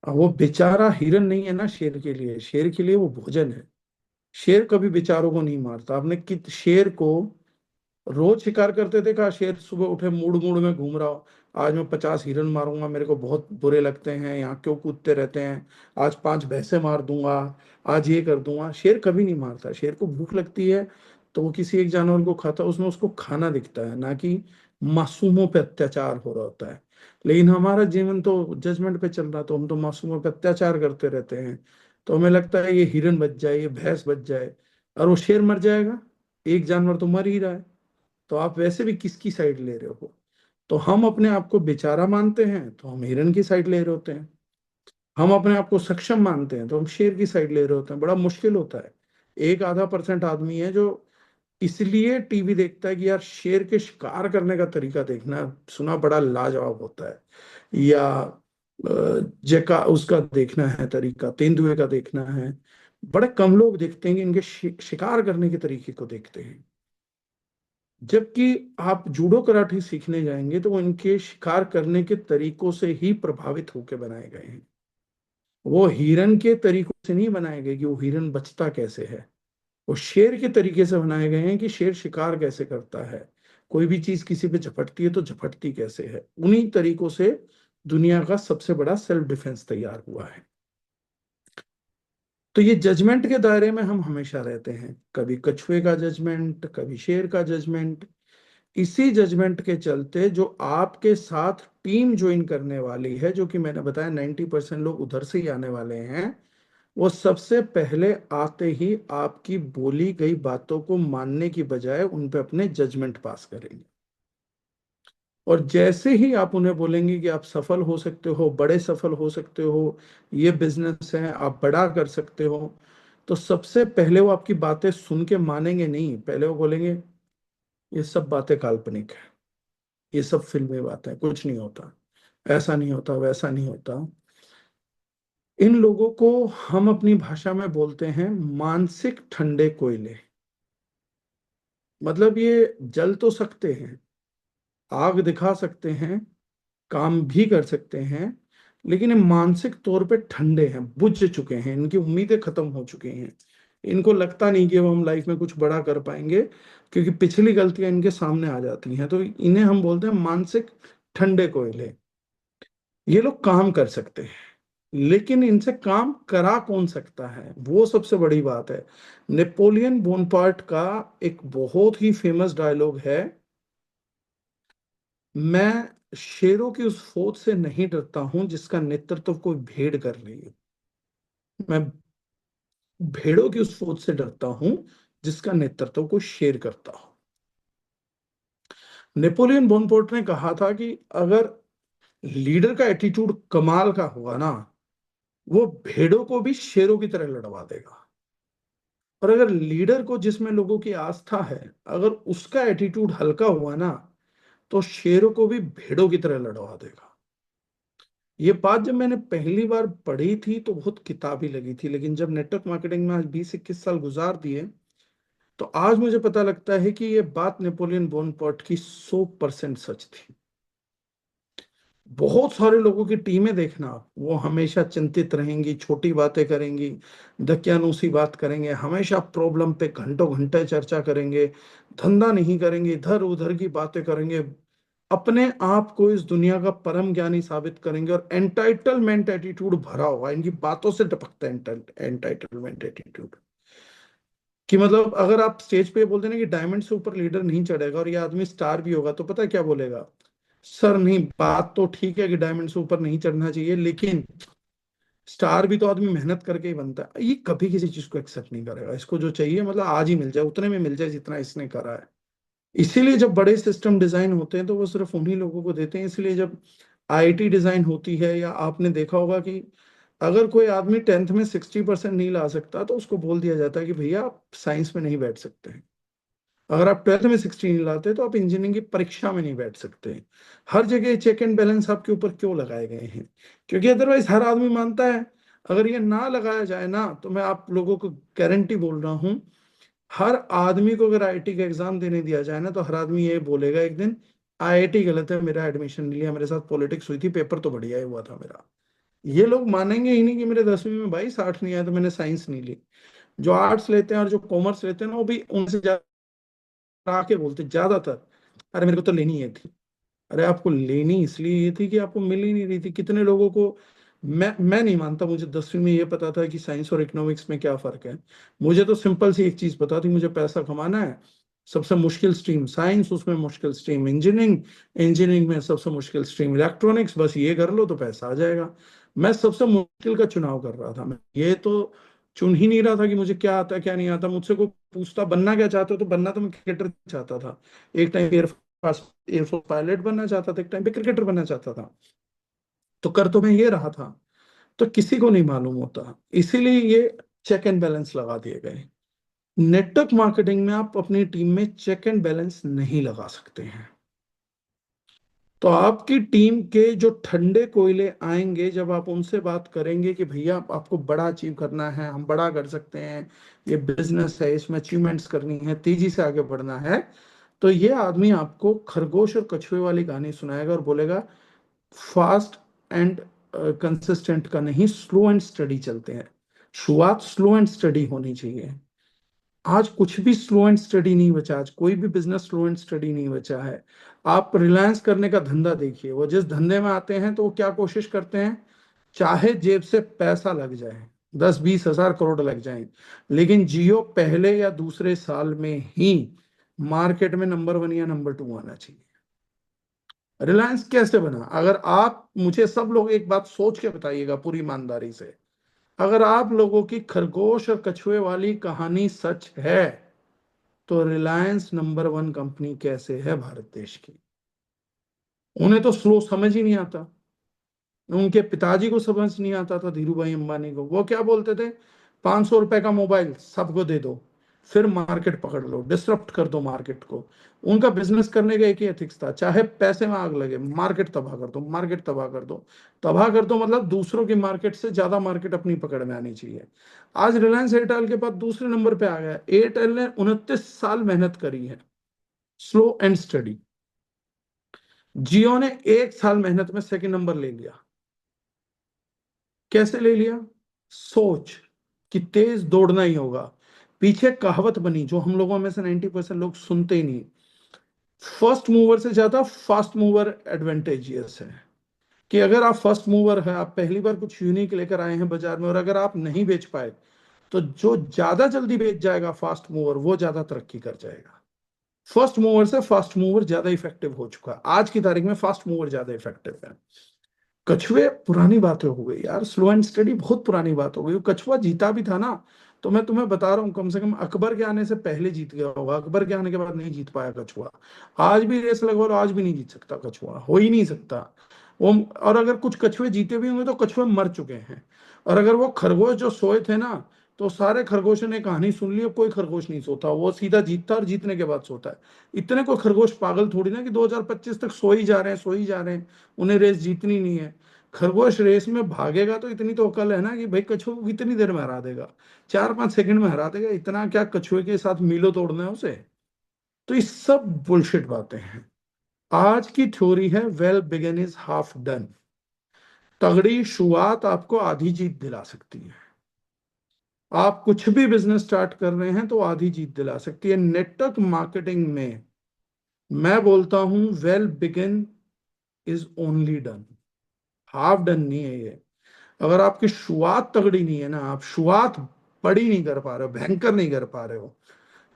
अब वो बेचारा हिरन नहीं है ना शेर के लिए, शेर के लिए वो भोजन है। शेर कभी बेचारों को नहीं मारता। आपने कित शेर को रोज शिकार करते थे कहा, शेर सुबह उठे मूड मूड में घूम रहा हो, आज मैं 50 हिरन मारूंगा, मेरे को बहुत बुरे लगते हैं, यहाँ क्यों कूदते रहते हैं, आज 5 भैंसे मार दूंगा, आज ये कर दूंगा। शेर कभी नहीं मारता। शेर को भूख लगती है तो वो किसी एक जानवर को खाता है, उसमें उसको खाना दिखता है, ना कि मासूमों पे अत्याचार हो रहा होता है। लेकिन हमारा जीवन तो जजमेंट पे चल रहा, तो हम तो मासूमों पे अत्याचार करते रहते हैं। तो हमें लगता है ये हिरन बच जाए, ये भैंस बच जाए, और वो शेर मर जाएगा। एक जानवर तो मर ही रहा है, तो आप वैसे भी किसकी साइड ले रहे हो। तो हम अपने आप को बेचारा मानते हैं तो हम हिरन की साइड ले रहे होते हैं। हम अपने आप को सक्षम मानते हैं तो हम शेर की साइड ले रहे होते हैं। बड़ा मुश्किल होता है। 1-आधा% आदमी है जो इसलिए टीवी देखता है कि यार शेर के शिकार करने का तरीका देखना, सुना बड़ा लाजवाब होता है, या जका उसका देखना है तरीका, तेंदुए का देखना है। बड़े कम लोग देखते हैं कि इनके शिकार करने के तरीके को देखते हैं। जबकि आप जूडो कराटे सीखने जाएंगे तो वो इनके शिकार करने के तरीकों से ही प्रभावित होकर बनाए गए हैं। वो हिरन के तरीकों से नहीं बनाए गए कि वो हिरन बचता कैसे है। वो शेर के तरीके से बनाए गए हैं कि शेर शिकार कैसे करता है, कोई भी चीज किसी पे झपटती है तो झपटती कैसे है। उन्हीं तरीकों से दुनिया का सबसे बड़ा सेल्फ डिफेंस तैयार हुआ है। तो ये जजमेंट के दायरे में हम हमेशा रहते हैं, कभी कछुए का जजमेंट, कभी शेर का जजमेंट। इसी जजमेंट के चलते जो आपके साथ टीम ज्वाइन करने वाली है, जो कि मैंने बताया 90% लोग उधर से ही आने वाले हैं, वो सबसे पहले आते ही आपकी बोली गई बातों को मानने की बजाय उन पे अपने जजमेंट पास करेंगे। और जैसे ही आप उन्हें बोलेंगे कि आप सफल हो सकते हो, बड़े सफल हो सकते हो, ये बिजनेस है, आप बड़ा कर सकते हो, तो सबसे पहले वो आपकी बातें सुन के मानेंगे नहीं, पहले वो बोलेंगे ये सब बातें काल्पनिक है, ये सब फिल्मी बातें, कुछ नहीं होता, ऐसा नहीं होता, वैसा नहीं होता। इन लोगों को हम अपनी भाषा में बोलते हैं मानसिक ठंडे कोयले। मतलब ये जल तो सकते हैं, आग दिखा सकते हैं, काम भी कर सकते हैं, लेकिन ये मानसिक तौर पे ठंडे हैं, बुझ चुके हैं, इनकी उम्मीदें खत्म हो चुकी हैं। इनको लगता नहीं कि अब हम लाइफ में कुछ बड़ा कर पाएंगे, क्योंकि पिछली गलतियां इनके सामने आ जाती हैं। तो इन्हें हम बोलते हैं मानसिक ठंडे कोयले। ये लोग काम कर सकते हैं, लेकिन इनसे काम करा कौन सकता है, वो सबसे बड़ी बात है। नेपोलियन बोनपार्ट का एक बहुत ही फेमस डायलॉग है, मैं शेरों की उस फौज से नहीं डरता हूं जिसका नेतृत्व कोई भेड़ कर रही है, मैं भेड़ों की उस फौज से डरता हूं जिसका नेतृत्व कोई शेर करता हो। नेपोलियन बोनपार्ट ने कहा था कि अगर लीडर का एटीट्यूड कमाल का होगा ना, वो भेड़ों को भी शेरों की तरह लड़वा देगा। और अगर लीडर को जिसमें लोगों की आस्था है, अगर उसका एटीट्यूड हल्का हुआ ना, तो शेरों को भी भेड़ों की तरह लड़वा देगा। ये बात जब मैंने पहली बार पढ़ी थी तो बहुत किताबी लगी थी, लेकिन जब नेटवर्क मार्केटिंग में आज 20-21 साल गुजार दिए, तो आज मुझे पता लगता है कि ये बात नेपोलियन बोनपार्ट की 100% सच थी। बहुत सारे लोगों की टीमें देखना आप, वो हमेशा चिंतित रहेंगी, छोटी बातें करेंगी, दकियानूसी बात करेंगे, हमेशा प्रॉब्लम पे घंटों घंटे चर्चा करेंगे, धंधा नहीं करेंगे, इधर उधर की बातें करेंगे, अपने आप को इस दुनिया का परम ज्ञानी साबित करेंगे। और एंटाइटलमेंट एटीट्यूड भरा हुआ इनकी बातों से टपकता है, एंटाइटलमेंट एटीट्यूड। कि मतलब अगर आप स्टेज पे बोलते ना कि डायमंड से ऊपर लीडर नहीं चढ़ेगा और ये आदमी स्टार भी होगा, तो पता है क्या बोलेगा, सर नहीं, बात तो ठीक है कि डायमंड से ऊपर नहीं चढ़ना चाहिए, लेकिन स्टार भी तो आदमी मेहनत करके ही बनता है। ये कभी किसी चीज को एक्सेप्ट नहीं करेगा। इसको जो चाहिए मतलब आज ही मिल जाए, उतने में मिल जाए जितना इसने करा है। इसीलिए जब बड़े सिस्टम डिजाइन होते हैं तो वो सिर्फ उन्हीं लोगों को देते हैं। इसलिए जब आईआईटी डिजाइन होती है, या आपने देखा होगा कि अगर कोई आदमी 10th में 60% नहीं ला सकता तो उसको बोल दिया जाता है कि भैया आप साइंस में नहीं बैठ सकते हैं। अगर आप 12th में 60 नहीं लाते तो आप इंजीनियरिंग की परीक्षा में नहीं बैठ सकते हैं। हर जगह चेक एंड बैलेंस आपके ऊपर क्यों लगाए गए हैं? क्योंकि अदरवाइज हर आदमी मानता है। अगर ये ना लगाया जाए ना, तो मैं आप लोगों को गारंटी बोल रहा हूँ, हर आदमी को अगर आईआईटी का एग्जाम देने दिया जाए ना, तो हर आदमी ये बोलेगा एक दिन, आईआईटी गलत है, मेरा एडमिशन नहीं लिया, मेरे साथ पॉलिटिक्स हुई थी, पेपर तो बढ़िया ही हुआ था मेरा। ये लोग मानेंगे ही नहीं कि मेरे 10वीं में भाई 60 नहीं आया तो मैंने साइंस नहीं ली। जो आर्ट्स लेते हैं और जो कॉमर्स लेते हैं ना, वो भी उनसे ज्यादा आके बोलते ज्यादातर, अरे मेरे को तो लेनी है थी। अरे आपको लेनी इसलिए ये थी कि आपको मिल ही नहीं रही थी। कितने लोगों को, मैं नहीं मानता मुझे 10वीं में ये पता था कि साइंस और इकोनॉमिक्स में क्या फर्क है। मुझे तो सिंपल सी एक चीज पता थी, मुझे पैसा कमाना है। सबसे मुश्किल स्ट्रीम साइंस, उसमें मुश्किल स्ट्रीम इंजीनियरिंग, इंजीनियरिंग में सबसे मुश्किल स्ट्रीम इलेक्ट्रॉनिक्स, बस ये कर लो तो पैसा आ जाएगा। मैं सबसे मुश्किल का चुनाव कर रहा था। मैं ये तो चुन ही नहीं रहा था कि मुझे क्या आता है क्या नहीं आता। मुझसे कोई पूछता बनना क्या चाहते हो, तो बनना तो मैं क्रिकेटर चाहता था। एक टाइम एयरफोर्स पायलट बनना चाहता था, एक टाइम पे क्रिकेटर बनना चाहता था। तो कर तो मैं ये रहा था। तो किसी को नहीं मालूम होता, इसीलिए ये चेक एंड बैलेंस लगा दिए गए। नेटवर्क मार्केटिंग में आप अपनी टीम में चेक एंड बैलेंस नहीं लगा सकते हैं। तो आपकी टीम के जो ठंडे कोयले आएंगे, जब आप उनसे बात करेंगे कि भैया आपको बड़ा अचीव करना है, हम बड़ा कर सकते हैं, ये बिजनेस है, इसमें अचीवमेंट्स करनी है, तेजी से आगे बढ़ना है, तो ये आदमी आपको खरगोश और कछुए वाली कहानी सुनाएगा और बोलेगा फास्ट एंड कंसिस्टेंट का नहीं, स्लो एंड स्टडी चलते हैं। शुरुआत स्लो एंड स्टडी होनी चाहिए। आज कुछ भी स्लो एंड स्टडी नहीं बचा, आज कोई भी बिजनेस स्लो एंड स्टडी नहीं बचा है। आप रिलायंस करने का धंधा देखिए, वो जिस धंधे में आते हैं तो वो क्या कोशिश करते हैं, चाहे जेब से पैसा लग जाए, 10-20 हजार करोड़ लग जाए, लेकिन जियो पहले या दूसरे साल में ही मार्केट में नंबर 1 या नंबर 2 आना चाहिए। रिलायंस कैसे बना? अगर आप मुझे सब लोग एक बात सोच के बताइएगा पूरी ईमानदारी से, अगर आप लोगों की खरगोश और कछुए वाली कहानी सच है, तो रिलायंस नंबर 1 कंपनी कैसे है भारत देश की? उन्हें तो स्लो समझ ही नहीं आता। उनके पिताजी को समझ नहीं आता था, धीरू भाई अंबानी को। वो क्या बोलते थे, 500 रुपए का मोबाइल सबको दे दो, फिर मार्केट पकड़ लो, डिसरप्ट कर दो मार्केट को। उनका बिजनेस करने का एक ही एथिक्स था, चाहे पैसे में आग लगे, मार्केट तबाह कर दो, मार्केट तबाह कर दो। तबाह कर दो मतलब दूसरों की मार्केट से ज्यादा मार्केट अपनी पकड़ में आनी चाहिए। आज रिलायंस एयरटेल के बाद दूसरे नंबर पे आ गया। एयरटेल ने 29 साल मेहनत करी है, स्लो एंड स्टडी। जियो ने 1 साल मेहनत में सेकंड नंबर ले लिया। कैसे ले लिया? सोच कि तेज दौड़ना ही होगा। पीछे कहावत बनी जो हम लोगों में से 90% लोग सुनते ही नहीं, फर्स्ट मूवर से ज्यादा फास्ट मूवर एडवांटेजियस है। कि अगर आप फर्स्ट मूवर है, आप पहली बार कुछ यूनिक लेकर आए हैं बाजार में, और अगर आप नहीं बेच पाए, तो जो ज्यादा जल्दी बेच जाएगा फास्ट मूवर, वो ज्यादा तरक्की कर जाएगा। फर्स्ट मूवर से फास्ट मूवर ज्यादा इफेक्टिव हो चुका है, आज की तारीख में फास्ट मूवर ज्यादा इफेक्टिव है। कछुए पुरानी बातें हो गई यार, स्लो एंड स्टडी बहुत पुरानी बात हो गई। वो कछुआ जीता भी था ना, तो मैं तुम्हें बता रहा हूँ, कम से कम अकबर के आने से पहले जीत गया होगा, अकबर के आने के बाद नहीं जीत पाया कछुआ। आज भी रेस लगवा लो, आज भी नहीं जीत सकता कछुआ, हो ही नहीं सकता वो। और अगर कुछ कछुए जीते भी होंगे तो कछुए मर चुके हैं। और अगर वो खरगोश जो सोए थे ना, तो सारे खरगोशों ने कहानी सुन ली, अब कोई खरगोश नहीं सोता, वो सीधा जीतता और जीतने के बाद सोता है। इतने कोई खरगोश पागल थोड़ी ना कि 2025 तक सो ही जा रहे हैं, सो ही जा रहे हैं, उन्हें रेस जीतनी नहीं है। खरगोश रेस में भागेगा तो इतनी तो अकल है ना कि भाई कछुए को कितनी देर में हरा देगा, 4-5 सेकंड में हरा देगा। इतना क्या कछुए के साथ मीलो तोड़ना है उसे? तो ये सब बुलशिट बातें हैं। आज की थ्योरी है well begun is half done. तगड़ी शुरुआत आपको आधी जीत दिला सकती है। आप कुछ भी बिजनेस स्टार्ट कर रहे हैं तो आधी जीत दिला सकती है। नेटवर्क मार्केटिंग में मैं बोलता हूं well begin is only done, half done नहीं है ये। अगर आपकी शुरुआत तगड़ी नहीं है ना, आप शुरुआत बड़ी नहीं कर पा रहे हो, भयंकर नहीं कर पा रहे हो,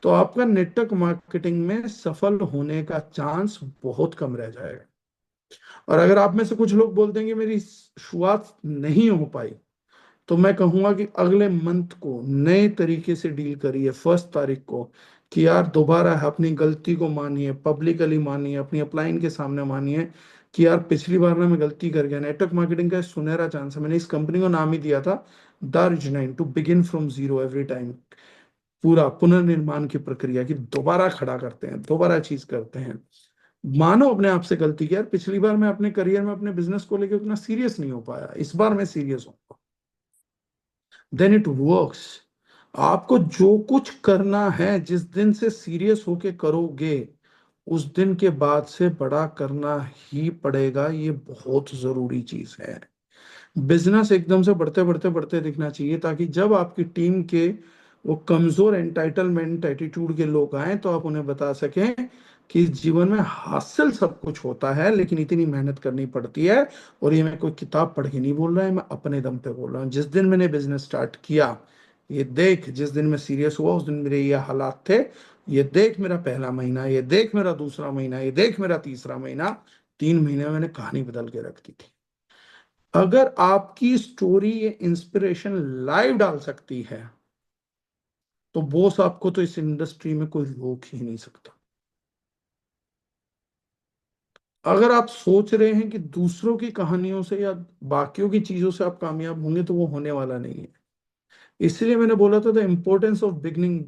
तो आपका नेटवर्क मार्केटिंग में सफल होने का चांस बहुत कम रह जाएगा। और अगर आप में से कुछ लोग बोलते हैं कि मेरी शुरुआत नहीं हो पाई, तो मैं कहूंगा कि अगले मंथ को नए तरीके से डील करिए, 1 तारीख को, कि यार दोबारा अपनी गलती को मानिए, पब्लिकली मानिए, अपनी अपलाइन के सामने मानिए कि यार पिछली बार ना मैं गलती कर गया। नेटवर्क मार्केटिंग का सुनहरा चांस है, मैंने इस कंपनी को नाम ही दिया था Darjeeling, to begin from zero every time. पूरा पुनर्निर्माण की प्रक्रिया की दोबारा खड़ा करते हैं, दोबारा चीज करते हैं। मानो अपने आप से गलती की, यार पिछली बार मैं अपने करियर में अपने बिजनेस को लेकर उतना सीरियस नहीं हो पाया, इस बार मैं सीरियस हूँ, देन इट वर्क्स। आपको जो कुछ करना है जिस दिन से सीरियस होके करोगे, उस दिन के बाद से बड़ा करना ही पड़ेगा, ये बहुत जरूरी चीज है। बिजनेस एकदम से बढ़ते बढ़ते बढ़ते दिखना चाहिए, ताकि जब आपकी टीम के वो कमजोर एंटाइटलमेंट एटीट्यूड के लोग आए, तो आप उन्हें बता सकें कि जीवन में हासिल सब कुछ होता है, लेकिन इतनी मेहनत करनी पड़ती है। और ये मैं कोई किताब पढ़ के नहीं बोल रहा है, मैं अपने दम पे बोल रहा हूँ। जिस दिन मैंने बिजनेस स्टार्ट किया, ये देख, जिस दिन मैं सीरियस हुआ उस दिन मेरे ये हालात थे। ये देख मेरा पहला महीना, ये देख मेरा दूसरा महीना, ये देख मेरा तीसरा महीना, 3 महीने में मैंने कहानी बदल के रख दी थी। अगर आपकी स्टोरी ये इंस्पिरेशन लाइव डाल सकती है, तो बॉस आपको तो इस इंडस्ट्री में कोई रोक ही नहीं सकता। अगर आप सोच रहे हैं कि दूसरों की कहानियों से या बाकियों की चीजों से आप कामयाब होंगे, तो वो होने वाला नहीं है। इसलिए मैंने बोला था the importance of beginning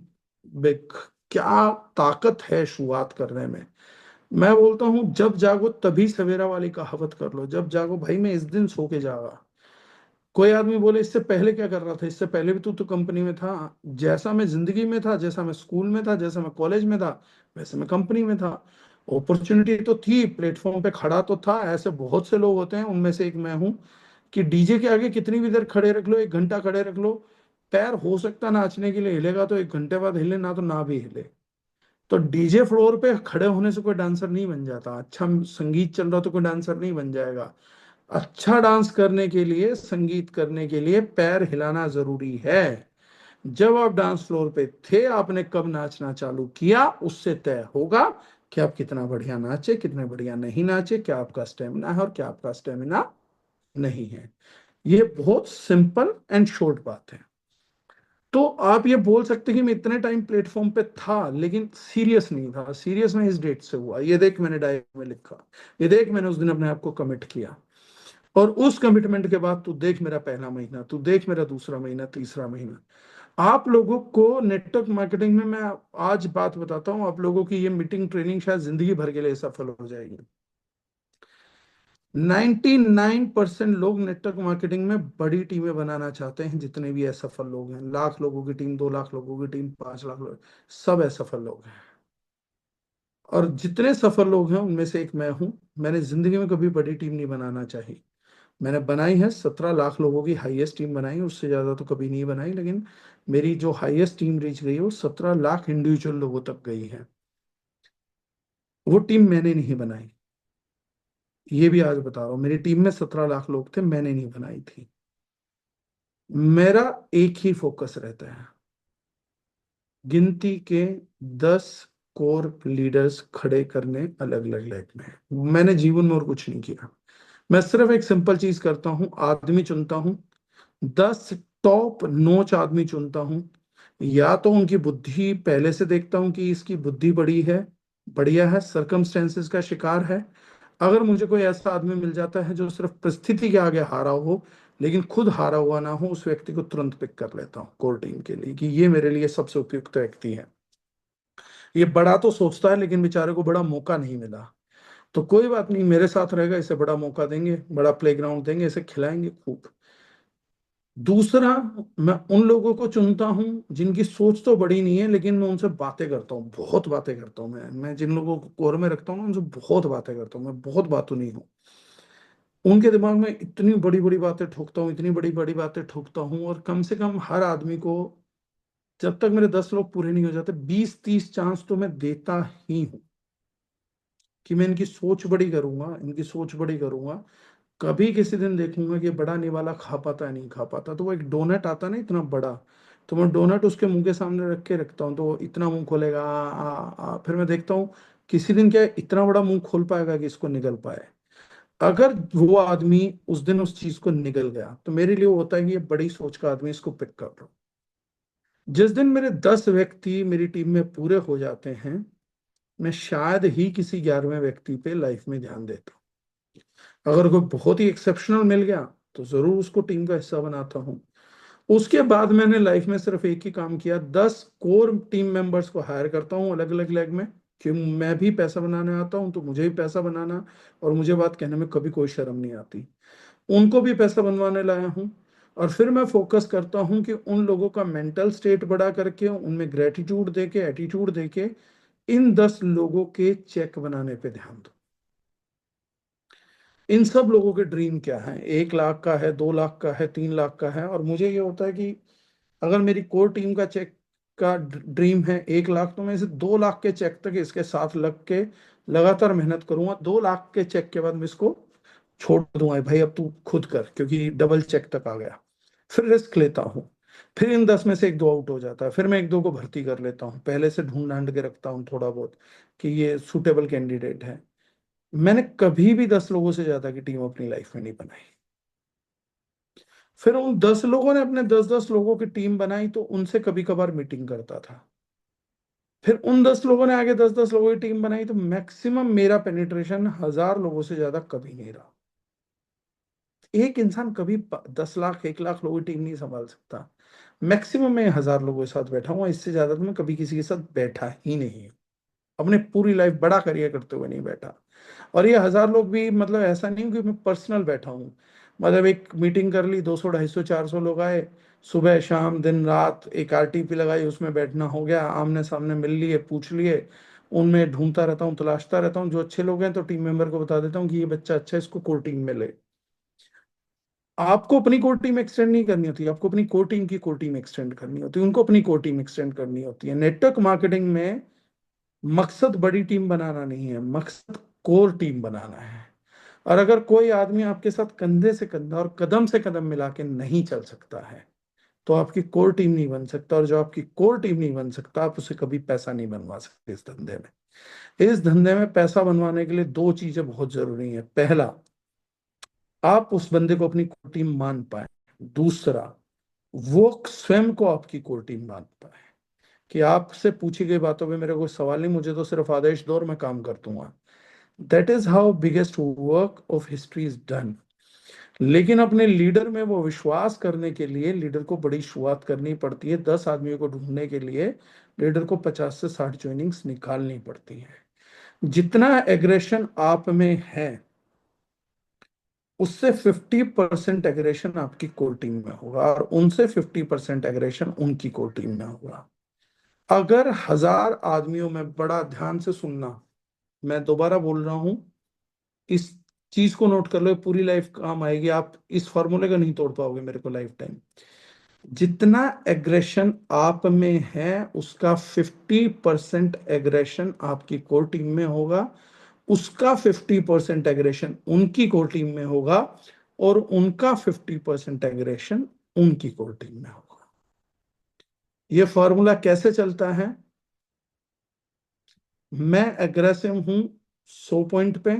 big. क्या ताकत है शुरुआत करने में। मैं बोलता हूं, जब जागो तभी सवेरा वाली कहावत कर लो। जब जागो भाई, मैं इस दिन सो के जागा। कोई आदमी बोले इससे पहले क्या कर रहा था, इससे पहले भी तो कंपनी में था। जैसा मैं जिंदगी में था, जैसा मैं स्कूल में था, जैसा मैं कॉलेज में था, वैसे मैं कंपनी में था। अपॉर्चुनिटी तो थी, प्लेटफॉर्म पे खड़ा तो था। ऐसे बहुत से लोग होते हैं, उनमें से एक मैं हूं, कि डीजे के आगे कितनी भी देर खड़े रख लो, 1 घंटा खड़े रख लो, पैर हो सकता नाचने के लिए हिलेगा तो 1 घंटे बाद हिले, ना तो ना भी हिले। तो डीजे फ्लोर पे खड़े होने से कोई डांसर नहीं बन जाता। अच्छा संगीत चल रहा तो कोई डांसर नहीं बन जाएगा। अच्छा डांस करने के लिए, संगीत करने के लिए पैर हिलाना जरूरी है। जब आप डांस फ्लोर पे थे, आपने कब नाचना चालू किया, उससे तय होगा कि आप कितना बढ़िया नाचे, कितने बढ़िया नहीं नाचे, क्या आपका स्टेमिना है और क्या आपका स्टेमिना नहीं है। ये बहुत सिंपल एंड शॉर्ट बात है। तो आप ये बोल सकते हैं कि मैं इतने टाइम प्लेटफॉर्म पे था लेकिन सीरियस नहीं था। सीरियस में इस डेट से हुआ, ये देख मैंने डायरी में लिखा, ये देख मैंने उस दिन अपने आप को कमिट किया। और उस कमिटमेंट के बाद तू देख मेरा पहला महीना, तू देख मेरा दूसरा महीना, तीसरा महीना। आप लोगों को नेटवर्क मार्केटिंग में, मैं आज बात बताता हूँ, आप लोगों की ये मीटिंग ट्रेनिंग शायद जिंदगी भर के लिए सफल हो जाएगी। 99% लोग नेटवर्क मार्केटिंग में बड़ी टीमें बनाना चाहते हैं। जितने भी असफल लोग हैं, 1 लाख लोगों की टीम, 2 लाख लोगों की टीम, 5 लाख लोग, सब असफल लोग हैं। और जितने सफल लोग हैं उनमें से एक मैं हूं। मैंने जिंदगी में कभी बड़ी टीम नहीं बनाना चाहिए। मैंने बनाई है 17 लाख लोगों की हाईएस्ट टीम बनाई है, उससे ज्यादा तो कभी नहीं बनाई, लेकिन मेरी जो हाईएस्ट टीम रीच गई है वो 17 लाख इंडिविजुअल लोगों तक गई है। वो टीम मैंने नहीं बनाई, ये भी आज बता रहा हूँ। मेरी टीम में 17 लाख लोग थे, मैंने नहीं बनाई थी। मेरा एक ही फोकस रहता है, गिनती के 10 कोर लीडर्स खड़े करने अलग अलग लाइफ में। मैंने जीवन में और कुछ नहीं किया। मैं सिर्फ एक सिंपल चीज करता हूँ, आदमी चुनता हूँ, 10 टॉप नॉच आदमी चुनता हूँ। या तो उनकी बुद्धि पहले से देखता हूँ कि इसकी बुद्धि बड़ी है, बढ़िया है, सरकमस्टेंसेस का शिकार है। अगर मुझे कोई ऐसा आदमी मिल जाता है जो सिर्फ परिस्थिति के आगे हारा हो, लेकिन खुद हारा हुआ ना हो, उस व्यक्ति को तुरंत पिक कर लेता हूँ कोर टीम के लिए, कि ये मेरे लिए सबसे उपयुक्त व्यक्ति है। ये बड़ा तो सोचता है लेकिन बेचारे को बड़ा मौका नहीं मिला, तो कोई बात नहीं, मेरे साथ रहेगा, इसे बड़ा मौका देंगे, बड़ा प्लेग्राउंड देंगे, इसे खिलाएंगे खूब। दूसरा, मैं उन लोगों को चुनता हूं जिनकी सोच तो बड़ी नहीं है, लेकिन मैं उनसे बातें करता हूँ, बहुत बातें करता हूँ। मैं जिन लोगों को कोर में रखता हूँ ना, उनसे बहुत बातें करता हूँ, मैं बहुत बातूं नहीं हूँ। उनके दिमाग में इतनी बड़ी बड़ी बातें ठोकता हूँ, इतनी बड़ी बड़ी बातें ठोकता हूँ, और कम से कम हर आदमी को, जब तक मेरे 10 लोग पूरे नहीं हो जाते, 20-30 चांस तो मैं देता ही हूँ कि मैं इनकी सोच बड़ी करूंगा, इनकी सोच बड़ी करूंगा। कभी किसी दिन देखूंगा कि बड़ा निवाला खा पाता है नहीं खा पाता, तो वो एक डोनट आता है ना इतना बड़ा, तो मैं डोनट उसके मुंह के सामने रख के रखता हूँ, तो वो इतना मुंह खोलेगा, आ, आ, आ, फिर मैं देखता हूँ किसी दिन क्या इतना बड़ा मुंह खोल पाएगा कि इसको निगल पाए। अगर वो आदमी उस दिन उस चीज को निगल गया तो मेरे लिए वो होता है कि ये बड़ी सोच का आदमी, इसको पिक कर लो। जिस दिन मेरे 10 व्यक्ति मेरी टीम में पूरे हो जाते हैं, मैं शायद ही किसी 11वें व्यक्ति पे लाइफ में ध्यान देता हूँ। अगर कोई बहुत ही एक्सेप्शनल मिल गया तो जरूर उसको टीम का हिस्सा बनाता हूँ। उसके बाद मैंने लाइफ में सिर्फ एक ही काम किया, 10 कोर टीम मेंबर्स को हायर करता हूँ अलग अलग लेग में, कि मैं भी पैसा बनाने आता हूँ तो मुझे भी पैसा बनाना, और मुझे बात कहने में कभी कोई शर्म नहीं आती। उनको भी पैसा बनवाने लाया हूँ। और फिर मैं फोकस करता हूँ कि उन लोगों का मेंटल स्टेट बड़ा करके, उनमें ग्रेटिट्यूड देके, एटीट्यूड देके, इन 10 लोगों के चेक बनाने पे ध्यान दो। इन सब लोगों के ड्रीम क्या है, 1 लाख का है, 2 लाख का है, 3 लाख का है, और मुझे ये होता है कि अगर मेरी कोर टीम का चेक का ड्रीम है 1 लाख, तो मैं इसे 2 लाख के चेक तक इसके साथ लग के लगातार मेहनत करूंगा। 2 लाख के चेक के बाद मैं इसको छोड़ दूंगा, भाई अब तू खुद कर, क्योंकि डबल चेक तक आ गया। फिर रिस्क लेता हूँ। फिर इन 10 में से एक दो आउट हो जाता है, फिर मैं एक दो को भर्ती कर लेता हूँ, पहले से ढूंढ ढांड के रखता हूँ थोड़ा बहुत कि ये सुटेबल कैंडिडेट है। मैंने कभी भी 10 लोगों से ज्यादा की टीम अपनी लाइफ में नहीं बनाई। फिर उन 10 लोगों ने अपने 10-10 लोगों की टीम बनाई, तो उनसे कभी कभार मीटिंग करता था। फिर उन 10 लोगों ने आगे 10-10 लोगों की टीम बनाई, तो मैक्सिमम मेरा पेनिट्रेशन 1000 लोगों से ज्यादा कभी नहीं रहा। एक इंसान कभी 10 लाख 1 लाख लोगों की टीम नहीं संभाल सकता। मैक्सिमम मैं 1000 लोगों के साथ बैठा हूँ, इससे ज्यादा तो मैं कभी किसी के साथ बैठा ही नहीं हूँ। अपने पूरी लाइफ बड़ा करियर करते हुए नहीं बैठा। और ये 1000 लोग भी मतलब ऐसा नहीं कि मैं पर्सनल बैठा हूँ। मतलब एक मीटिंग कर ली, 200 250 400 लोग आए, सुबह शाम दिन रात एक आरटीपी लगाई, उसमें बैठना हो गया, आमने सामने मिल लिए, पूछ लिए। उनमें ढूंढता रहता हूँ, तलाशता रहता हूँ, जो अच्छे लोग हैं तो टीम मेंबर को बता देता हूँ कि ये बच्चा अच्छा है, इसको कोर टीम में ले। आपको अपनी कोर टीम एक्सटेंड नहीं करनी होती, आपको अपनी कोर टीम की कोर टीम एक्सटेंड करनी होती है, उनको अपनी कोर टीम एक्सटेंड करनी होती है। नेटवर्क मार्केटिंग में मकसद बड़ी टीम बनाना नहीं है, मकसद कोर टीम बनाना है। और अगर कोई आदमी आपके साथ कंधे से कंधा और कदम से कदम मिला के नहीं चल सकता है, तो आपकी कोर टीम नहीं बन सकता। और जो आपकी कोर टीम नहीं बन सकता, आप उसे कभी पैसा नहीं बनवा सकते इस धंधे में। इस धंधे में पैसा बनवाने के लिए दो चीजें बहुत जरूरी हैं। पहला, आप उस बंदे को अपनी कोर टीम मान पाए। दूसरा, वो स्वयं को आपकी कोर टीम मान पाए, कि आपसे पूछी गई बातों पे मेरे कोई सवाल नहीं, मुझे तो सिर्फ आदेश दो और मैं काम कर दूंगा। That is how biggest work of history is done. लेकिन अपने लीडर में वो विश्वास करने के लिए लीडर को बड़ी शुरुआत करनी पड़ती है। 10 आदमियों को ढूंढने के लिए लीडर को 50 से 60 ज्वाइनिंग्स निकालनी पड़ती है। जितना एग्रेशन आप में है, उससे 50% एग्रेशन आपकी कोर टीम में होगा, और उनसे 50% एग्रेशन उनकी कोर टीम में होगा। अगर 1000 आदमियों में, बड़ा ध्यान से सुनना, मैं दोबारा बोल रहा हूं, इस चीज को नोट कर लो, पूरी लाइफ काम आएगी, आप इस फॉर्मूले का नहीं तोड़ पाओगे मेरे को लाइफ टाइम। जितना एग्रेशन आप में है, उसका 50% एग्रेशन आपकी कोर टीम में होगा, उसका 50% एग्रेशन उनकी कोर टीम में होगा, और उनका 50% एग्रेशन उनकी कोर टीम में होगा। ये फॉर्मूला कैसे चलता है? मैं एग्रेसिव हूं 100 पॉइंट पे,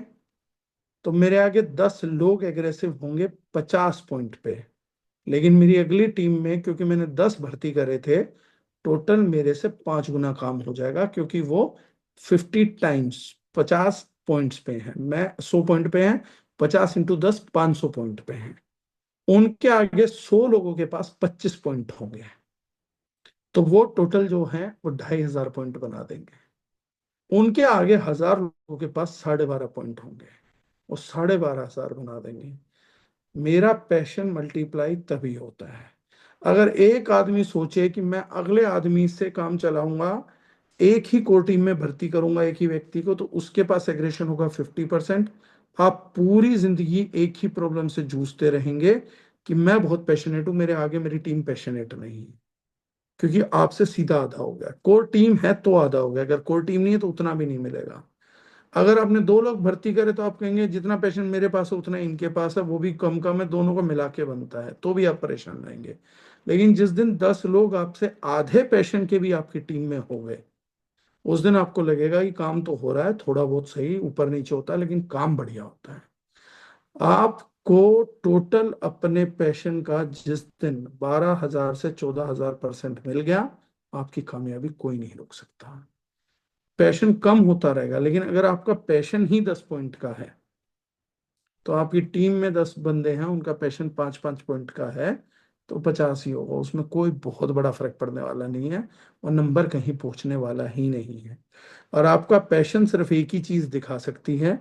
तो मेरे आगे 10 लोग एग्रेसिव होंगे 50 पॉइंट पे। लेकिन मेरी अगली टीम में, क्योंकि मैंने 10 भर्ती करे थे, टोटल मेरे से 5 गुना काम हो जाएगा, क्योंकि वो 50 टाइम्स 50 पॉइंट्स पे है, मैं 100 पॉइंट पे है, 50 × 10 500 पॉइंट पे है। उनके आगे 100 लोगों के पास 25 पॉइंट होंगे, तो वो टोटल जो है वो 2500 पॉइंट बना देंगे। उनके आगे 1000 लोगों के पास 12.5 पॉइंट होंगे, वो 12,500 बना देंगे। मेरा पैशन मल्टीप्लाई तभी होता है। अगर एक आदमी सोचे कि मैं अगले आदमी से काम चलाऊंगा, एक ही कोर टीम में भर्ती करूंगा एक ही व्यक्ति को, तो उसके पास एग्रेशन होगा 50%। आप पूरी जिंदगी एक ही प्रॉब्लम से जूझते रहेंगे कि मैं बहुत पैशनेट हूं, मेरे आगे मेरी टीम पैशनेट नहीं है, क्योंकि आपसे सीधा आधा हो गया। कोर टीम है तो आधा हो गया, अगर कोर टीम नहीं है तो उतना भी नहीं मिलेगा। अगर आपने 2 लोग भर्ती करे तो आप कहेंगे जितना पैशन मेरे पास है उतना इनके पास है, वो भी कम कम है, दोनों को मिला के बनता है, तो भी आप परेशान रहेंगे। लेकिन जिस दिन 10 लोग आपसे आधे पैशन के भी आपकी टीम में हो गए, उस दिन आपको लगेगा कि काम तो हो रहा है, थोड़ा बहुत सही ऊपर नीचे होता है, लेकिन काम बढ़िया होता है। आपको टोटल अपने पैशन का जिस दिन 12,000 से 14,000% मिल गया, आपकी कामयाबी कोई नहीं रोक सकता। पैशन कम होता रहेगा, लेकिन अगर आपका पैशन ही 10 पॉइंट का है, तो आपकी टीम में 10 बंदे हैं, उनका पैशन 5-5 पॉइंट का है, तो 50 ही होगा। उसमें कोई बहुत बड़ा फर्क पड़ने वाला नहीं है, और नंबर कहीं पहुंचने वाला ही नहीं है। और आपका पैशन सिर्फ एक ही चीज दिखा सकती है,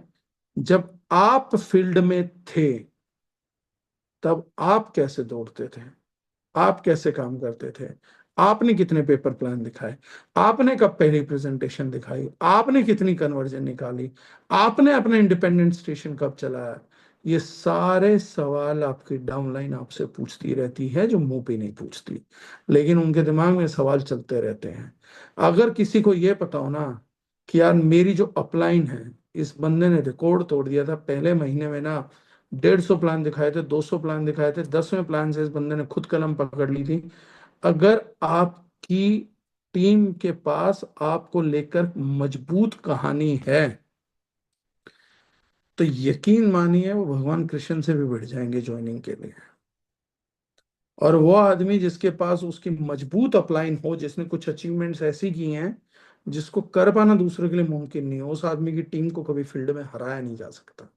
जब आप फील्ड में थे तब आप कैसे दौड़ते थे, आप कैसे काम करते थे, आपने कितने पेपर प्लान दिखाए, आपने कब पहली प्रेजेंटेशन दिखाई, आपने कितनी कन्वर्जन निकाली, आपने अपना इंडिपेंडेंट स्टेशन कब चलाया। ये सारे सवाल आपकी डाउनलाइन आपसे पूछती रहती है, जो मुंह पे नहीं पूछती, लेकिन उनके दिमाग में सवाल चलते रहते हैं। अगर किसी को ये पता हो ना कि यार मेरी जो अपलाइन है, इस बंदे ने रिकॉर्ड तोड़ दिया था पहले महीने में ना, 150 प्लान दिखाए थे, 200 प्लान दिखाए थे, 10वें प्लान से इस बंदे ने खुद कलम पकड़ ली थी। अगर आपकी टीम के पास आपको लेकर मजबूत कहानी है, तो यकीन मानिए वो भगवान कृष्ण से भी बढ़ जाएंगे ज्वाइनिंग के लिए। और वो आदमी जिसके पास उसकी मजबूत अपलाइन हो, जिसने कुछ अचीवमेंट्स ऐसी की हैं जिसको कर पाना दूसरे के लिए मुमकिन नहीं हो, उस आदमी की टीम को कभी फील्ड में हराया नहीं जा सकता।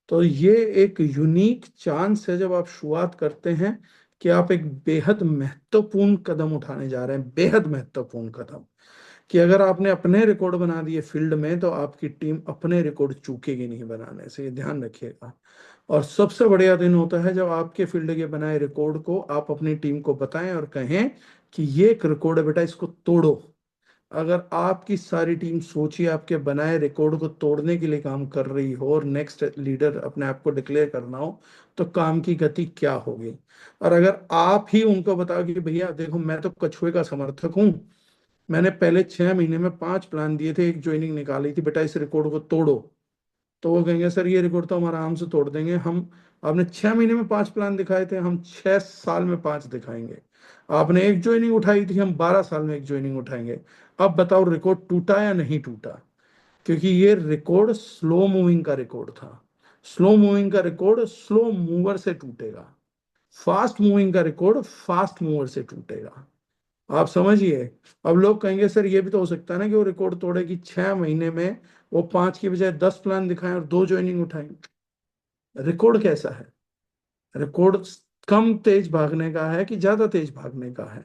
तो ये एक यूनिक चांस है जब आप शुरुआत करते हैं, कि आप एक बेहद महत्वपूर्ण कदम उठाने जा रहे हैं, बेहद महत्वपूर्ण कदम। कि अगर आपने अपने रिकॉर्ड बना दिए फील्ड में, तो आपकी टीम अपने रिकॉर्ड चूकेगी नहीं बनाने से, ये ध्यान रखिएगा। और सबसे बढ़िया दिन होता है जब आपके फील्ड के बनाए रिकॉर्ड को आप अपनी टीम को बताएं और कहें कि ये एक रिकॉर्ड है बेटा, इसको तोड़ो। अगर आपकी सारी टीम सोचिए आपके बनाए रिकॉर्ड को तोड़ने के लिए काम कर रही हो, और नेक्स्ट लीडर अपने आप को डिक्लेयर करना हो, तो काम की गति क्या होगी। और अगर आप ही उनको बताओ कि भैया देखो, मैं तो कछुए का समर्थक हूँ, मैंने पहले 6 महीने में 5 प्लान दिए थे, एक ज्वाइनिंग निकाली थी, बेटा इस रिकॉर्ड को तोड़ो। तो वो कहेंगे सर ये रिकॉर्ड तो हम आराम से तोड़ देंगे, हम आपने 6 महीने में 5 प्लान दिखाए थे, हम 6 साल में 5 दिखाएंगे। आपने एक ज्वाइनिंग उठाई थी, हम 12 साल में एक ज्वाइनिंग उठाएंगे। अब बताओ रिकॉर्ड टूटा या नहीं टूटा। क्योंकि ये रिकॉर्ड स्लो मूविंग का रिकॉर्ड था। स्लो मूविंग का रिकॉर्ड स्लो मूवर से टूटेगा, फास्ट मूविंग का रिकॉर्ड फास्ट मूवर से टूटेगा। आप समझिए। अब लोग कहेंगे सर ये भी तो हो सकता है ना कि वो रिकॉर्ड तोड़े कि 6 महीने में वो 5 की बजाय 10 प्लान दिखाएं और 2 ज्वाइनिंग उठाएं। रिकॉर्ड कैसा है? रिकॉर्ड कम तेज भागने का है कि ज्यादा तेज भागने का है?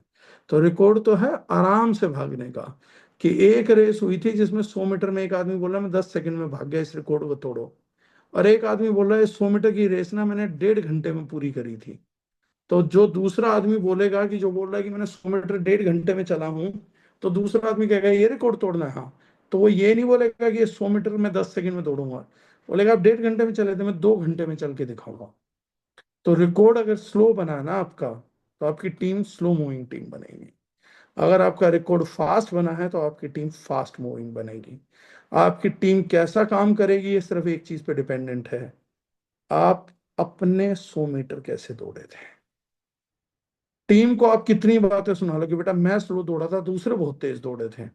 तो रिकॉर्ड तो है आराम से भागने का। कि एक रेस हुई थी जिसमें 100 मीटर में एक आदमी बोल रहा मैं 10 सेकंड में भाग गया, इस रिकॉर्ड को तोड़ो। और एक आदमी बोल रहा है 100 मीटर की रेस ना मैंने 1.5 घंटे में पूरी करी थी। तो जो दूसरा आदमी बोलेगा, कि जो बोल रहा है कि मैंने 100 मीटर 1.5 घंटे में चला हूं, तो दूसरा आदमी कहेगा ये रिकॉर्ड तोड़ना है, हाँ। तो वो ये नहीं बोलेगा कि ये 100 मीटर में 10 सेकंड में दौड़ूंगा, बोलेगा आप 1.5 घंटे में चले थे, मैं 2 घंटे में चल के दिखाऊंगा। तो रिकॉर्ड अगर स्लो बना ना आपका, तो आपकी टीम स्लो मूविंग टीम बनेगी। अगर आपका रिकॉर्ड फास्ट बना है, तो आपकी टीम फास्ट मूविंग बनेगी। आपकी टीम कैसा काम करेगी, ये सिर्फ एक चीज पे डिपेंडेंट है, आप अपने 100 मीटर कैसे दौड़े थे। टीम को आप कितनी बातें सुना लो कि बेटा मैं स्लो दौड़ा था, दूसरे बहुत तेज दौड़े थे,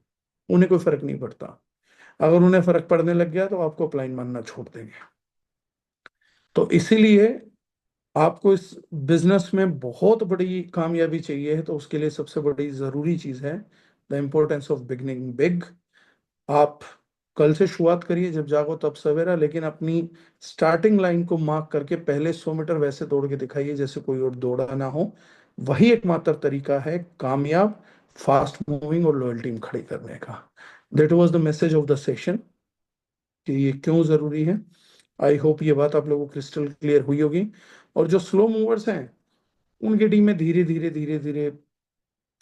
उन्हें कोई फर्क नहीं पड़ता। अगर उन्हें फर्क पड़ने लग गया, तो आपको अपलाइन मानना छोड़ देंगे। तो इसीलिए आपको इस बिजनेस में बहुत बड़ी कामयाबी चाहिए है, तो उसके लिए सबसे बड़ी जरूरी चीज है the importance of beginning big. आप कल से शुरुआत करिए, जब जागो तब सवेरा, लेकिन अपनी स्टार्टिंग लाइन को मार्क करके पहले 100 मीटर वैसे दौड़ के दिखाइए जैसे कोई और दौड़ा ना हो। वही एकमात्र तरीका है कामयाब, फास्ट मूविंग और लॉयल टीम खड़ी करने का। That was the message of the session, कि ये क्यों जरूरी है। आई होप ये बात आप लोगों को क्रिस्टल क्लियर हुई होगी। और जो स्लो मूवर्स हैं, उनकी टीमें धीरे धीरे धीरे धीरे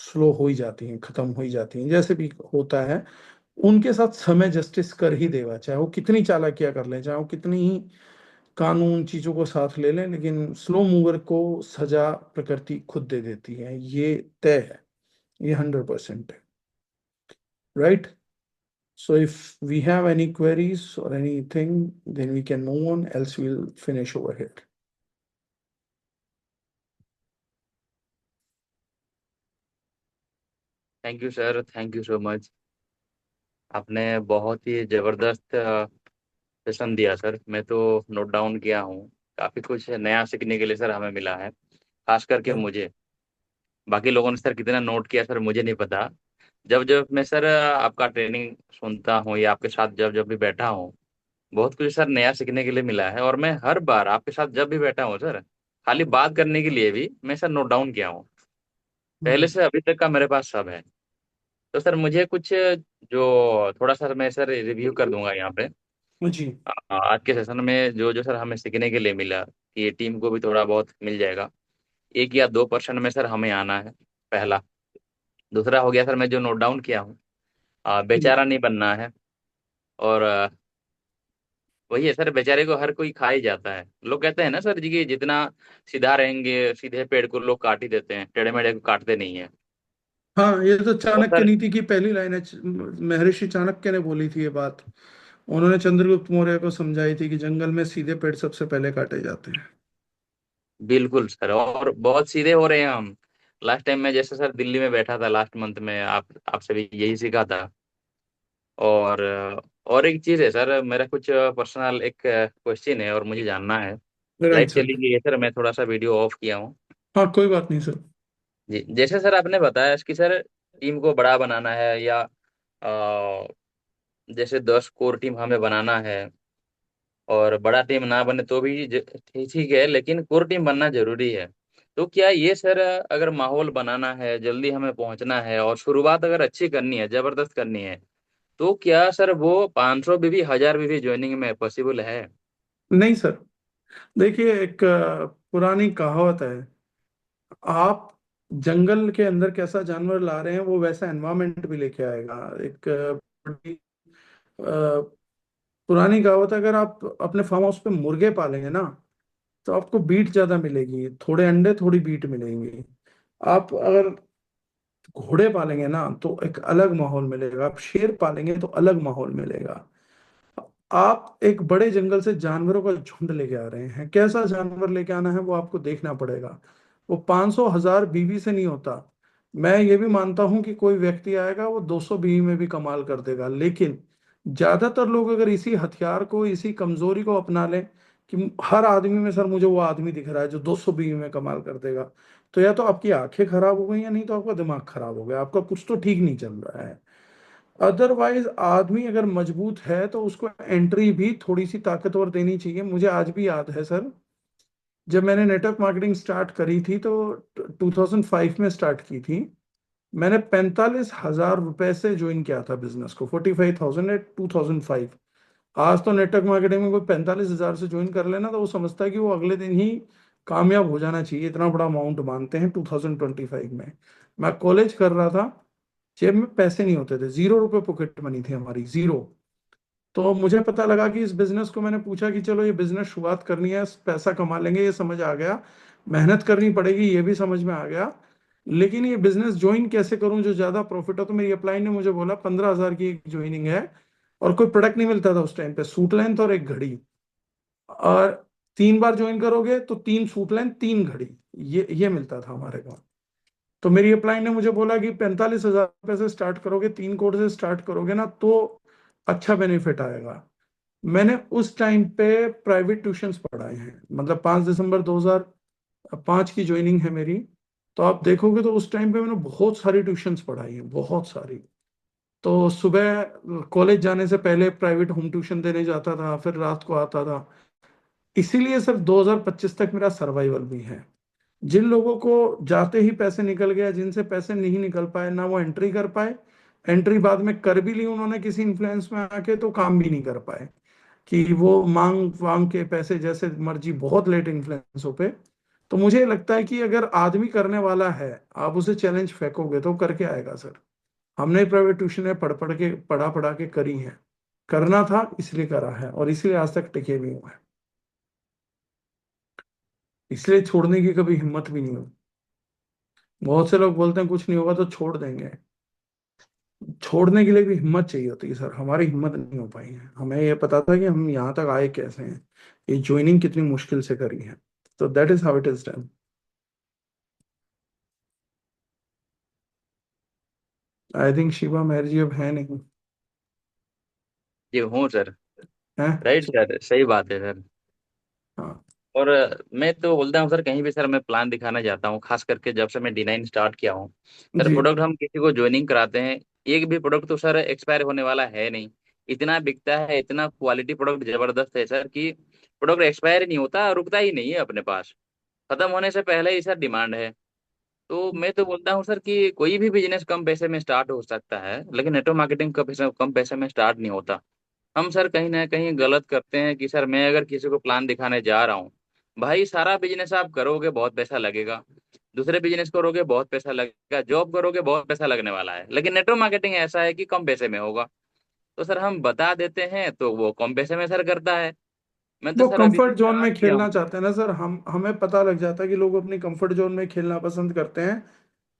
स्लो हो ही जाती हैं, खत्म हो ही जाती हैं, जैसे भी होता है। उनके साथ समय जस्टिस कर ही देगा, चाहे वो कितनी चालाकियां कर लें, चाहे वो कितनी ही कानून चीजों को साथ ले लें, लेकिन स्लो मूवर को सजा प्रकृति खुद दे देती है, ये तय है, ये 100% है। Right. So if we have any queries or anything, then we can move on, else we'll finish over here. Thank you sir, thank you so much. आपने बहुत ही जबरदस्त सेशन दिया सर, मैं तो नोट डाउन किया हूँ। काफी कुछ नया सीखने के लिए सर हमें मिला है, खास करके क्या? मुझे। बाकी लोगों ने सर कितना नोट किया सर मुझे नहीं पता। जब जब मैं सर आपका ट्रेनिंग सुनता हूँ या आपके साथ जब जब भी बैठा हूँ, बहुत कुछ सर नया सीखने के लिए मिला है। और मैं हर बार आपके साथ जब भी बैठा हूँ सर, खाली बात करने के लिए भी मैं सर नोट डाउन किया हूँ। पहले हम्म। से अभी तक का मेरे पास सब है। तो सर मुझे कुछ जो थोड़ा सा मैं सर रिव्यू कर दूंगा यहाँ पे। जी। आज के सेशन में जो जो सर हमें सीखने के लिए मिला, कि टीम को भी थोड़ा बहुत मिल जाएगा। 1 या 2% में सर हमें आना है, पहला। दूसरा हो गया सर, मैं जो नोट डाउन किया हूँ, जी। बेचारा नहीं बनना है। और वही है सर, बेचारे को हर कोई खा ही जाता है। लोग कहते हैं ना सर जी कि जितना सीधा रहेंगे, सीधे पेड़ को लोग काट ही देते हैं, टेढ़े मेढ़े को काटते नहीं है। हाँ, ये तो और चाणक्य सर नीति की पहली लाइन है। महर्षि चाणक्य ने बोली थी ये बात। उन्होंने चंद्रगुप्त मौर्य को समझाई थी कि जंगल में सीधे पेड़ सबसे पहले काटे जाते हैं। बिल्कुल सर, और बहुत सीधे हो रहे हैं हम। लास्ट टाइम में जैसे सर दिल्ली में बैठा था लास्ट मंथ में, आपसे भी यही सीखा था। और एक चीज है सर, मेरा कुछ पर्सनल एक क्वेश्चन है और मुझे जानना है। Right light sir. चली गई है सर, मैं थोड़ा सा वीडियो ऑफ किया हूँ। हाँ, कोई बात नहीं सर। जी, जैसे सर आपने बताया कि सर टीम को बड़ा बनाना है, या अ, जैसे 10 कोर टीम हमें बनाना है। और बड़ा टीम ना बने तो भी ठीक ठीक है, लेकिन कोर टीम बनना जरूरी है। तो क्या ये सर, अगर माहौल बनाना है, जल्दी हमें पहुंचना है और शुरुआत अगर अच्छी करनी है, जबरदस्त करनी है, तो क्या सर वो 500 बीवी 1000 बीवी ज्वाइनिंग में पॉसिबल है? नहीं सर, देखिए, एक पुरानी कहावत है। आप जंगल के अंदर कैसा जानवर ला रहे हैं, वो वैसा एनवायरनमेंट भी लेके आएगा। एक बड़ी पुरानी कहावत है, अगर आप अपने फार्म हाउस पे मुर्गे पालेंगे ना, तो आपको बीट ज्यादा मिलेगी, थोड़े अंडे थोड़ी बीट मिलेंगी। आप अगर घोड़े पालेंगे ना, तो एक अलग माहौल मिलेगा। आप शेर पालेंगे तो अलग माहौल मिलेगा। आप एक बड़े जंगल से जानवरों का झुंड लेके आ रहे हैं, कैसा जानवर लेके आना है वो आपको देखना पड़ेगा। वो 500 1000 बीवी से नहीं होता। मैं ये भी मानता हूं कि कोई व्यक्ति आएगा वो 200 बीवी में भी कमाल कर देगा, लेकिन ज्यादातर लोग अगर इसी हथियार को, इसी कमजोरी को अपना लें कि हर आदमी में सर मुझे वो आदमी दिख रहा है जो 200 बीवी में कमाल कर देगा, तो या तो आपकी आंखें खराब हो गई, या नहीं तो आपका दिमाग खराब हो गया, आपका कुछ तो ठीक नहीं चल रहा है। अदरवाइज आदमी अगर मजबूत है तो उसको एंट्री भी थोड़ी सी ताकतवर देनी चाहिए। मुझे आज भी याद है सर, जब मैंने नेटवर्क मार्केटिंग स्टार्ट करी थी तो 2005 में स्टार्ट की थी। मैंने 45,000 रुपए से ज्वाइन किया था बिजनेस को, 45,000 एट 2005। आज तो नेटवर्क मार्केटिंग में कोई 45,000 से ज्वाइन कर लेना तो वो समझता है कि वो अगले दिन ही कामयाब हो जाना चाहिए, इतना बड़ा अमाउंट मानते हैं 2025 में। मैं कॉलेज कर रहा था, जेब में पैसे नहीं होते थे, 0 रुपए पॉकेट मनी थी हमारी, जीरो। तो मुझे पता लगा कि इस बिजनेस को, मैंने पूछा कि चलो ये बिजनेस शुरुआत करनी है, पैसा कमा लेंगे, ये समझ आ गया। मेहनत करनी पड़ेगी, ये भी समझ में आ गया। लेकिन ये बिजनेस ज्वाइन कैसे करूं जो ज्यादा प्रॉफिट हो? तो मेरी अपलाइन ने मुझे बोला 15,000 की एक ज्वाइनिंग है, और कोई प्रोडक्ट नहीं मिलता था उस टाइम पे, सूट लेंथ और एक घड़ी। और 3 बार ज्वाइन करोगे तो 3 सूट लेंथ 3 घड़ी, ये मिलता था हमारे को। तो मेरी अपलाइन ने मुझे बोला कि 45,000 रुपये से स्टार्ट करोगे, 3 कोड से स्टार्ट करोगे ना, तो अच्छा बेनिफिट आएगा। मैंने उस टाइम पे प्राइवेट ट्यूशंस पढ़ाए हैं, मतलब 5 दिसंबर 2005 की ज्वाइनिंग है मेरी। तो आप देखोगे तो उस टाइम पे मैंने बहुत सारी ट्यूशंस पढ़ाई हैं, बहुत सारी। तो सुबह कॉलेज जाने से पहले प्राइवेट होम ट्यूशन देने जाता था, फिर रात को आता था। इसीलिए सर 2025 तक मेरा सर्वाइवल भी है। जिन लोगों को जाते ही पैसे निकल गया, जिनसे पैसे नहीं निकल पाए ना, वो एंट्री कर पाए, एंट्री बाद में कर भी ली उन्होंने किसी इन्फ्लुएंस में आके, तो काम भी नहीं कर पाए। कि वो मांग वांग के पैसे जैसे मर्जी, बहुत लेट इन्फ्लुएंस हो पे। तो मुझे लगता है कि अगर आदमी करने वाला है, आप उसे चैलेंज फेंकोगे तो वो करके आएगा सर। हमने प्राइवेट ट्यूशन पढ़ पढ़ के, पढ़ा पढ़ा के करी है। करना था इसलिए करा है, और इसलिए आज तक टिके भी हुए हैं। इसलिए छोड़ने की कभी हिम्मत भी नहीं हुई। बहुत से लोग बोलते हैं कुछ नहीं होगा तो छोड़ देंगे। छोड़ने के लिए भी हिम्मत चाहिए होती है सर, हमारी हिम्मत नहीं हो पाई है। हमें ये पता था कि हम यहाँ तक आए कैसे हैं, ये ज्वाइनिंग कितनी मुश्किल से करी है। तो that is how it is done. I think Shiva Mehar ji अब है नहीं। जी हूँ सर। है। राइट सर, सही बात है सर। हाँ और मैं तो बोलता हूँ सर, कहीं भी सर मैं प्लान दिखाने जाता हूँ, खास करके जब से मैं D9 स्टार्ट किया हूँ सर, जी। प्रोडक्ट हम किसी को ज्वाइनिंग कराते हैं, एक भी प्रोडक्ट तो सर एक्सपायर होने वाला है नहीं। इतना बिकता है, इतना क्वालिटी प्रोडक्ट जबरदस्त है सर कि प्रोडक्ट एक्सपायर ही नहीं होता, रुकता ही नहीं है अपने पास, खत्म होने से पहले ही सर डिमांड है। तो मैं तो बोलता हूँ सर कि कोई भी बिजनेस कम पैसे में स्टार्ट हो सकता है, लेकिन नेटवर्क मार्केटिंग कम पैसे में स्टार्ट नहीं होता। हम सर कहीं ना कहीं गलत करते हैं कि सर मैं अगर किसी को प्लान दिखाने जा रहा हूँ, भाई सारा बिजनेस आप करोगे बहुत पैसा लगेगा, दूसरे बिजनेस करोगे बहुत पैसा लगेगा, जॉब करोगे बहुत पैसा लगने वाला है, लेकिन नेटवर्क मार्केटिंग ऐसा है कि कम पैसे में होगा। तो सर हम बता देते हैं तो वो कम पैसे में सर करता है। मैं तो वो सर अभी से कंफर्ट जोन स्टार्ट में किया खेलना हूँ। चाहते हैं ना सर, हम हमें पता लग जाता है कि लोग अपनी कंफर्ट जोन में खेलना पसंद करते हैं।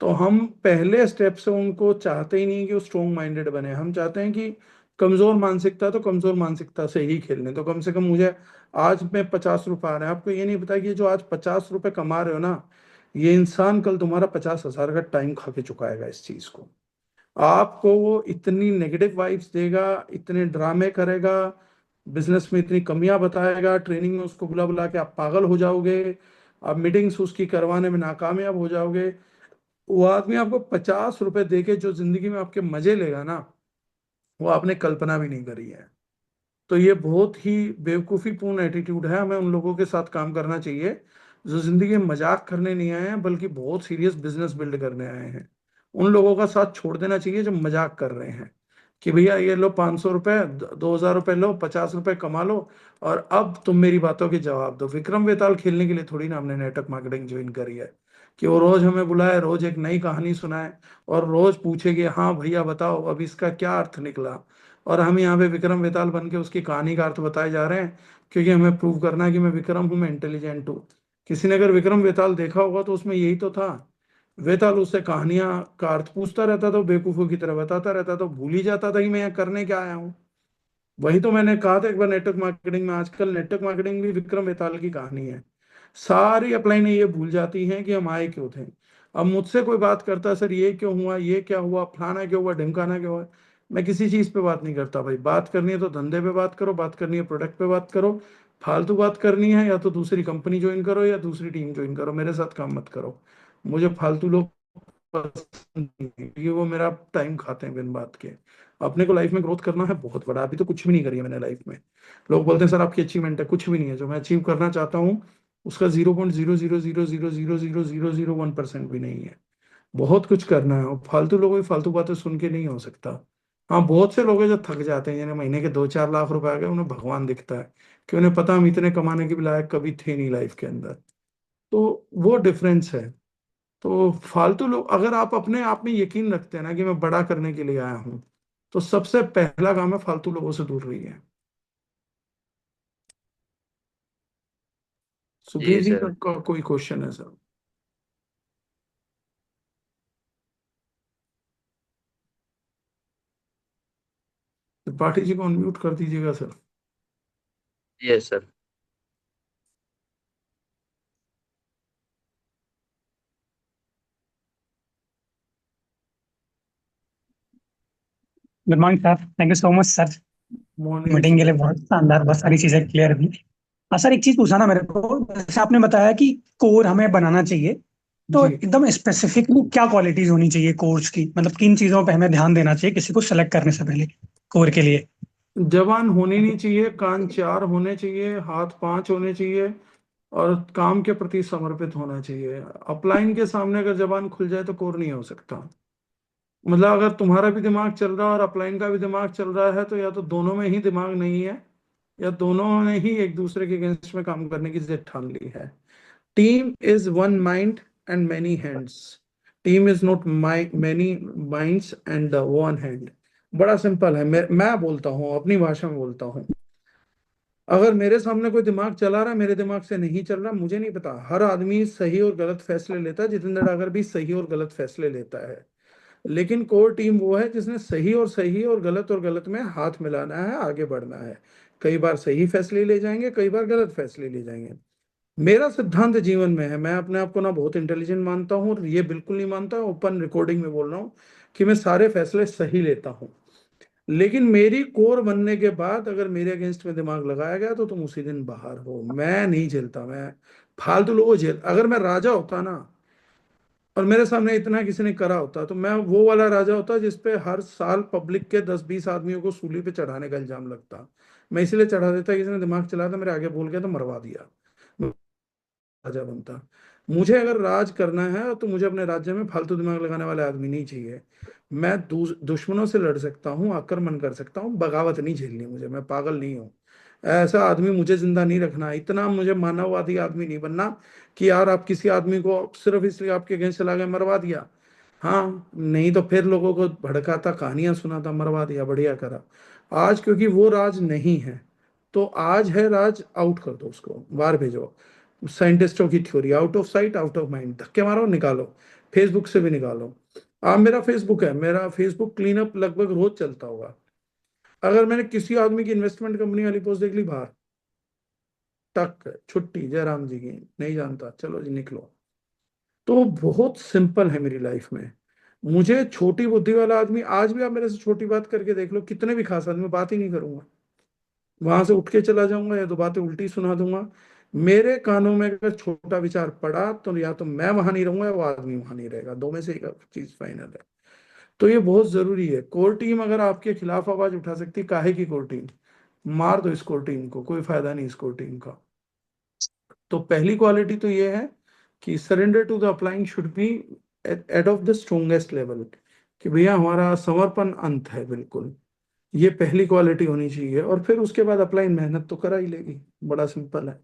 तो हम पहले स्टेप से उनको चाहते ही नहीं कि वो स्ट्रोंग माइंडेड बने, हम चाहते हैं कि कमजोर मानसिकता तो कमजोर मानसिकता से ही खेलने। तो कम से कम मुझे आज में 50 रुपए आ रहे हैं, आपको ये नहीं पता कि जो आज 50 रुपए कमा रहे हो ना, ये इंसान कल तुम्हारा 50,000 का टाइम खा के चुकाएगा इस चीज को। आपको वो इतनी नेगेटिव वाइब्स देगा, इतने ड्रामे करेगा, बिजनेस में इतनी कमियां बताएगा, ट्रेनिंग में उसको बुला बुला के आप पागल हो जाओगे, आप मीटिंग्स उसकी करवाने में नाकामयाब हो जाओगे। वो आदमी आपको 50 रुपए दे के जो जिंदगी में आपके मजे लेगा ना, वो आपने कल्पना भी नहीं करी है। तो ये बहुत ही बेवकूफ़ीपूर्ण एटीट्यूड है, हमें उन लोगों के साथ काम करना चाहिए जो जिंदगी में मजाक करने नहीं आए हैं बल्कि बहुत सीरियस बिजनेस बिल्ड करने आए हैं। उन लोगों का साथ छोड़ देना चाहिए जो मजाक कर रहे हैं कि भैया ये लो 500 रुपए, 2,000 रुपए लो, 50 रुपए कमा लो और अब तुम मेरी बातों के जवाब दो। विक्रम वेताल खेलने के लिए थोड़ी ना हमने नेटवर्क मार्केटिंग ज्वाइन करी है कि वो रोज हमें बुलाए, रोज एक नई कहानी सुनाए और रोज पूछे कि हाँ भैया बताओ अब इसका क्या अर्थ निकला। और हम यहाँ पे विक्रम वेताल बन के उसकी कहानी का अर्थ बताए जा रहे हैं क्योंकि हमें प्रूव करना है कि मैं विक्रम हूँ, मैं इंटेलिजेंट हूँ। किसी ने अगर विक्रम वेताल देखा होगा तो उसमें यही तो था। वेताल उससे कहानियां का अर्थ पूछता रहता था, बेवकूफों की तरह बताता रहता था, भूल ही जाता था कि मैं यहाँ करने क्या आया हूँ। वही तो मैंने कहा था एक बार नेटवर्क मार्केटिंग में, आजकल नेटवर्क मार्केटिंग भी विक्रम वेताल की कहानी है। सारी अपलाइनें ये भूल जाती हैं कि हम आए क्यों थे। अब मुझसे कोई बात करता है, सर ये क्यों हुआ, ये क्या हुआ, फलाना क्यों हुआ, ढिमकाना क्यों हुआ, मैं किसी चीज पे बात नहीं करता भाई। बात करनी है तो धंधे पे बात करो, बात करनी है प्रोडक्ट पे बात करो। फालतू बात करनी है या तो दूसरी कंपनी ज्वाइन करो या दूसरी टीम ज्वाइन करो, मेरे साथ काम मत करो। मुझे फालतू लोग पसंद नहीं है, क्योंकि वो मेरा टाइम खाते हैं बिन बात के। अपने को लाइफ में ग्रोथ करना है बहुत बड़ा, अभी तो कुछ भी नहीं करी है मैंने लाइफ में। लोग बोलते हैं सर आपकी अचीवमेंट है, कुछ भी नहीं है। जो मैं अचीव करना चाहता हूँ उसका 0.000000001% भी नहीं है। बहुत कुछ करना है और फालतू लोगों की फालतू बातें सुन के नहीं हो सकता। हाँ बहुत से लोग हैं जो थक जाते हैं, जिन्हें महीने के 2-4 लाख रुपए आ गए उन्हें भगवान दिखता है कि उन्हें पता हम इतने कमाने के भी लायक कभी थे नहीं लाइफ के अंदर। तो वो डिफरेंस है। तो फालतू लोग, अगर आप अपने आप में यकीन रखते हैं ना कि मैं बड़ा करने के लिए आया हूं, तो सबसे पहला काम है फालतू लोगों से दूर रहिए। जी सुधीर जी सर। का कोई क्वेश्चन है सर? त्रिपाठी जी को अनम्यूट कर दीजिएगा sir. Yes sir. Good morning sir, thank you so much sir. Morning meeting के लिए सर। बहुत शानदार, बहुत सारी चीजें क्लियर हुई। हाँ सर, एक चीज पूछना था मेरे को। जैसे आपने बताया कि कोर हमें बनाना चाहिए, तो जी। एकदम स्पेसिफिकली क्या क्वालिटीज होनी चाहिए कोर्स की, मतलब किन चीजों पे हमें ध्यान देना चाहिए किसी को सेलेक्ट करने से पहले कोर के लिए। जवान होनी नहीं चाहिए, कान चार होने चाहिए, हाथ पांच होने चाहिए और काम के प्रति समर्पित होना चाहिए। अपलाइन के सामने अगर जबान खुल जाए तो कोर नहीं हो सकता। मतलब अगर तुम्हारा भी दिमाग चल रहा है और अपलाइन का भी दिमाग चल रहा है तो या तो दोनों में ही दिमाग नहीं है या दोनों ने ही एक दूसरे के अगेंस्ट में काम करने की जिद ठान ली है। Team is one mind and many hands. Team is not many minds and one hand. बड़ा सिंपल है, मैं बोलता हूँ अपनी भाषा में बोलता हूँ। अगर मेरे सामने कोई दिमाग चला रहा है, मेरे दिमाग से नहीं चल रहा, मुझे नहीं पता। हर आदमी सही और गलत फैसले लेता है, जितेंद्र डागर भी सही और गलत फैसले लेता है। लेकिन कोर टीम वो है जिसने सही और गलत में हाथ मिलाना है, आगे बढ़ना है। कई बार सही फैसले ले जाएंगे, कई बार गलत फैसले ले जाएंगे। मेरा सिद्धांत जीवन में है, मैं अपने आप को ना बहुत इंटेलिजेंट मानता हूँ और ये बिल्कुल नहीं मानता, ओपन रिकॉर्डिंग में बोल रहा हूँ कि मैं सारे फैसले सही लेता हूँ। लेकिन मेरी कोर बनने के बाद अगर मेरे अगेंस्ट में दिमाग लगाया गया तो तुम उसी दिन बाहर हो। मैं नहीं झेलता, मैं फालतू लोगों झेल। अगर मैं राजा होता ना और मेरे सामने इतना किसी ने करा होता तो मैं वो वाला राजा होता जिसपे हर साल पब्लिक के 10-20 आदमियों को सूली पे चढ़ाने का इल्जाम लगता। मैं इसलिए चढ़ा देता, किसी ने दिमाग चलाया था मेरे आगे बोल गया तो मरवा दिया, राजा बनता। मुझे अगर राज करना है तो मुझे अपने राज्य में फालतू दिमाग लगाने वाले आदमी नहीं चाहिए। मैं दुश्मनों से लड़ सकता हूँ, आक्रमण कर सकता हूँ, बगावत नहीं झेलनी मुझे, मैं पागल नहीं हूँ। ऐसा आदमी मुझे जिंदा नहीं रखना, इतना मुझे मानववादी आदमी नहीं बनना कि यार आप किसी आदमी को सिर्फ इसलिए आपके अगेंस्ट चला गए मरवा दिया। हाँ, नहीं तो फिर लोगों को भड़काता, कहानियां सुनाता, मरवा दिया, बढ़िया करा। आज क्योंकि वो राज नहीं है, तो आज है राज, आउट कर दो उसको, बाहर भेजो। साइंटिस्टों की theory, out of sight out of mind, धक्के मारो निकालो, फेसबुक से भी निकालो। आप, मेरा फेसबुक है, मेरा फेसबुक क्लीन अप लगभग रोज चलता होगा। अगर मैंने किसी आदमी की इन्वेस्टमेंट कंपनी वाली पोस्ट देख ली, बाहर, टक, छुट्टी जयराम जी की, नहीं जानता, चलो जी निकलो। तो बहुत सिंपल है मेरी लाइफ में। मुझे छोटी बुद्धि वाला आदमी, आज भी आप मेरे से छोटी बात करके देख लो, कितने भी खास आदमी, बात ही नहीं करूंगा, वहां से उठ के चला जाऊंगा या दो बातें उल्टी सुना दूंगा। मेरे कानों में अगर छोटा विचार पड़ा तो या तो मैं वहां नहीं रहूंगा या वो आदमी वहां नहीं रहेगा, दो में से एक चीज फाइनल है। तो ये बहुत जरूरी है। कोर टीम अगर आपके खिलाफ आवाज उठा सकती है, काहे की कोर टीम, मार दो इस कोर टीम को, कोई फायदा नहीं इस कोर टीम का। तो पहली क्वालिटी तो ये है कि surrender to the applying should be at of the strongest level, कि भैया हमारा समर्पण अंत है बिल्कुल। ये पहली क्वालिटी होनी चाहिए, और फिर उसके बाद अप्लाइंग मेहनत तो करा ही लेगी, बड़ा सिंपल है।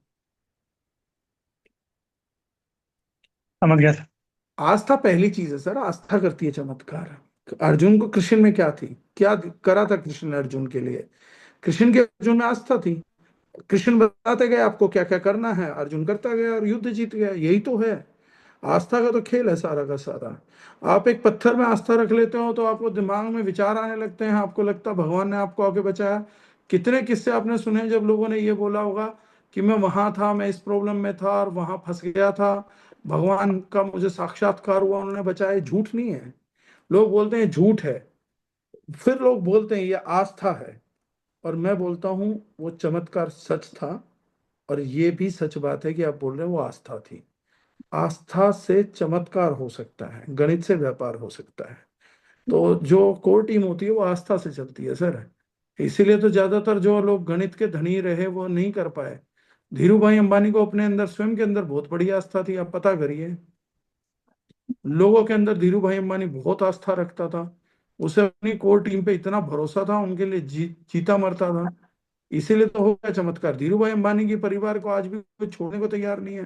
समझ गया सर। आस्था पहली चीज है सर, आस्था करती है चमत्कार। अर्जुन को कृष्ण में क्या थी, क्या करा था कृष्ण ने अर्जुन के लिए? कृष्ण के अर्जुन में आस्था थी। कृष्ण बताते गए आपको क्या क्या करना है, अर्जुन करता गया और युद्ध जीत गया, यही तो है। आस्था का तो खेल है सारा का सारा। आप एक पत्थर में आस्था रख लेते हो तो आपको दिमाग में विचार आने लगते हैं, आपको लगता है भगवान ने आपको आगे बचाया। कितने किस्से आपने सुने जब लोगों ने ये बोला होगा कि मैं वहां था, मैं इस प्रॉब्लम में था और वहां फंस गया था, भगवान का मुझे साक्षात्कार हुआ, उन्होंने बचाया। झूठ नहीं है, लोग बोलते हैं झूठ है, फिर लोग बोलते हैं ये आस्था है, और मैं बोलता हूँ वो चमत्कार सच था। और ये भी सच बात है कि आप बोल रहे हैं वो आस्था थी। आस्था से चमत्कार हो सकता है, गणित से व्यापार हो सकता है। तो जो कोर टीम होती है वो आस्था से चलती है सर। इसीलिए तो ज्यादातर जो लोग गणित के धनी रहे वो नहीं कर पाए। धीरू भाई अंबानी को अपने अंदर, स्वयं के अंदर बहुत बड़ी आस्था थी, आप पता करिए। लोगों के अंदर धीरू भाई अंबानी बहुत आस्था रखता था, उसे अपनी कोर टीम पे इतना भरोसा था, उनके लिए जीता मरता था। इसीलिए तो हो गया चमत्कार। धीरू भाई अंबानी के परिवार को आज भी कोई छोड़ने को तैयार नहीं है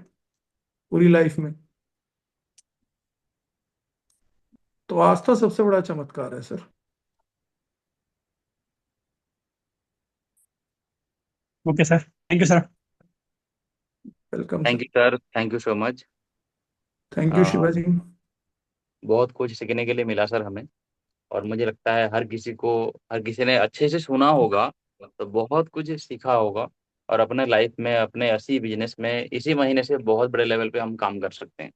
पूरी लाइफ में। तो आस्था सबसे बड़ा चमत्कार है sir. Okay sir, thank you sir. Welcome thank sir. You sir, thank you so much. Thank you Shivaji. बहुत कुछ सीखने के लिए मिला सर हमें। और मुझे लगता है हर किसी ने अच्छे से सुना होगा तो बहुत कुछ सीखा होगा। और अपने लाइफ में, अपने ऐसी बिजनेस में इसी महीने से बहुत बड़े लेवल पे हम काम कर सकते हैं।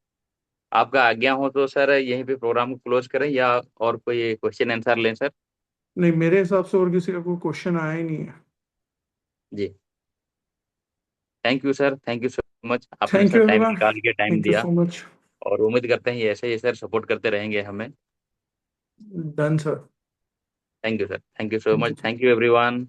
आपका आज्ञा हो तो सर यहीं पे प्रोग्राम को क्लोज करें, या और कोई क्वेश्चन आंसर लें सर? नहीं, मेरे हिसाब से और किसी का कोई क्वेश्चन आया ही नहीं है। जी, thank you sir, thank you so much, आपने thank sir you time everyone. निकाल के टाइम थैंक यू दिया। So much. और उम्मीद करते हैं ऐसे ही सर सपोर्ट करते रहेंगे हमें। Done sir. Thank you sir, thank you so thank much, you. Thank you everyone.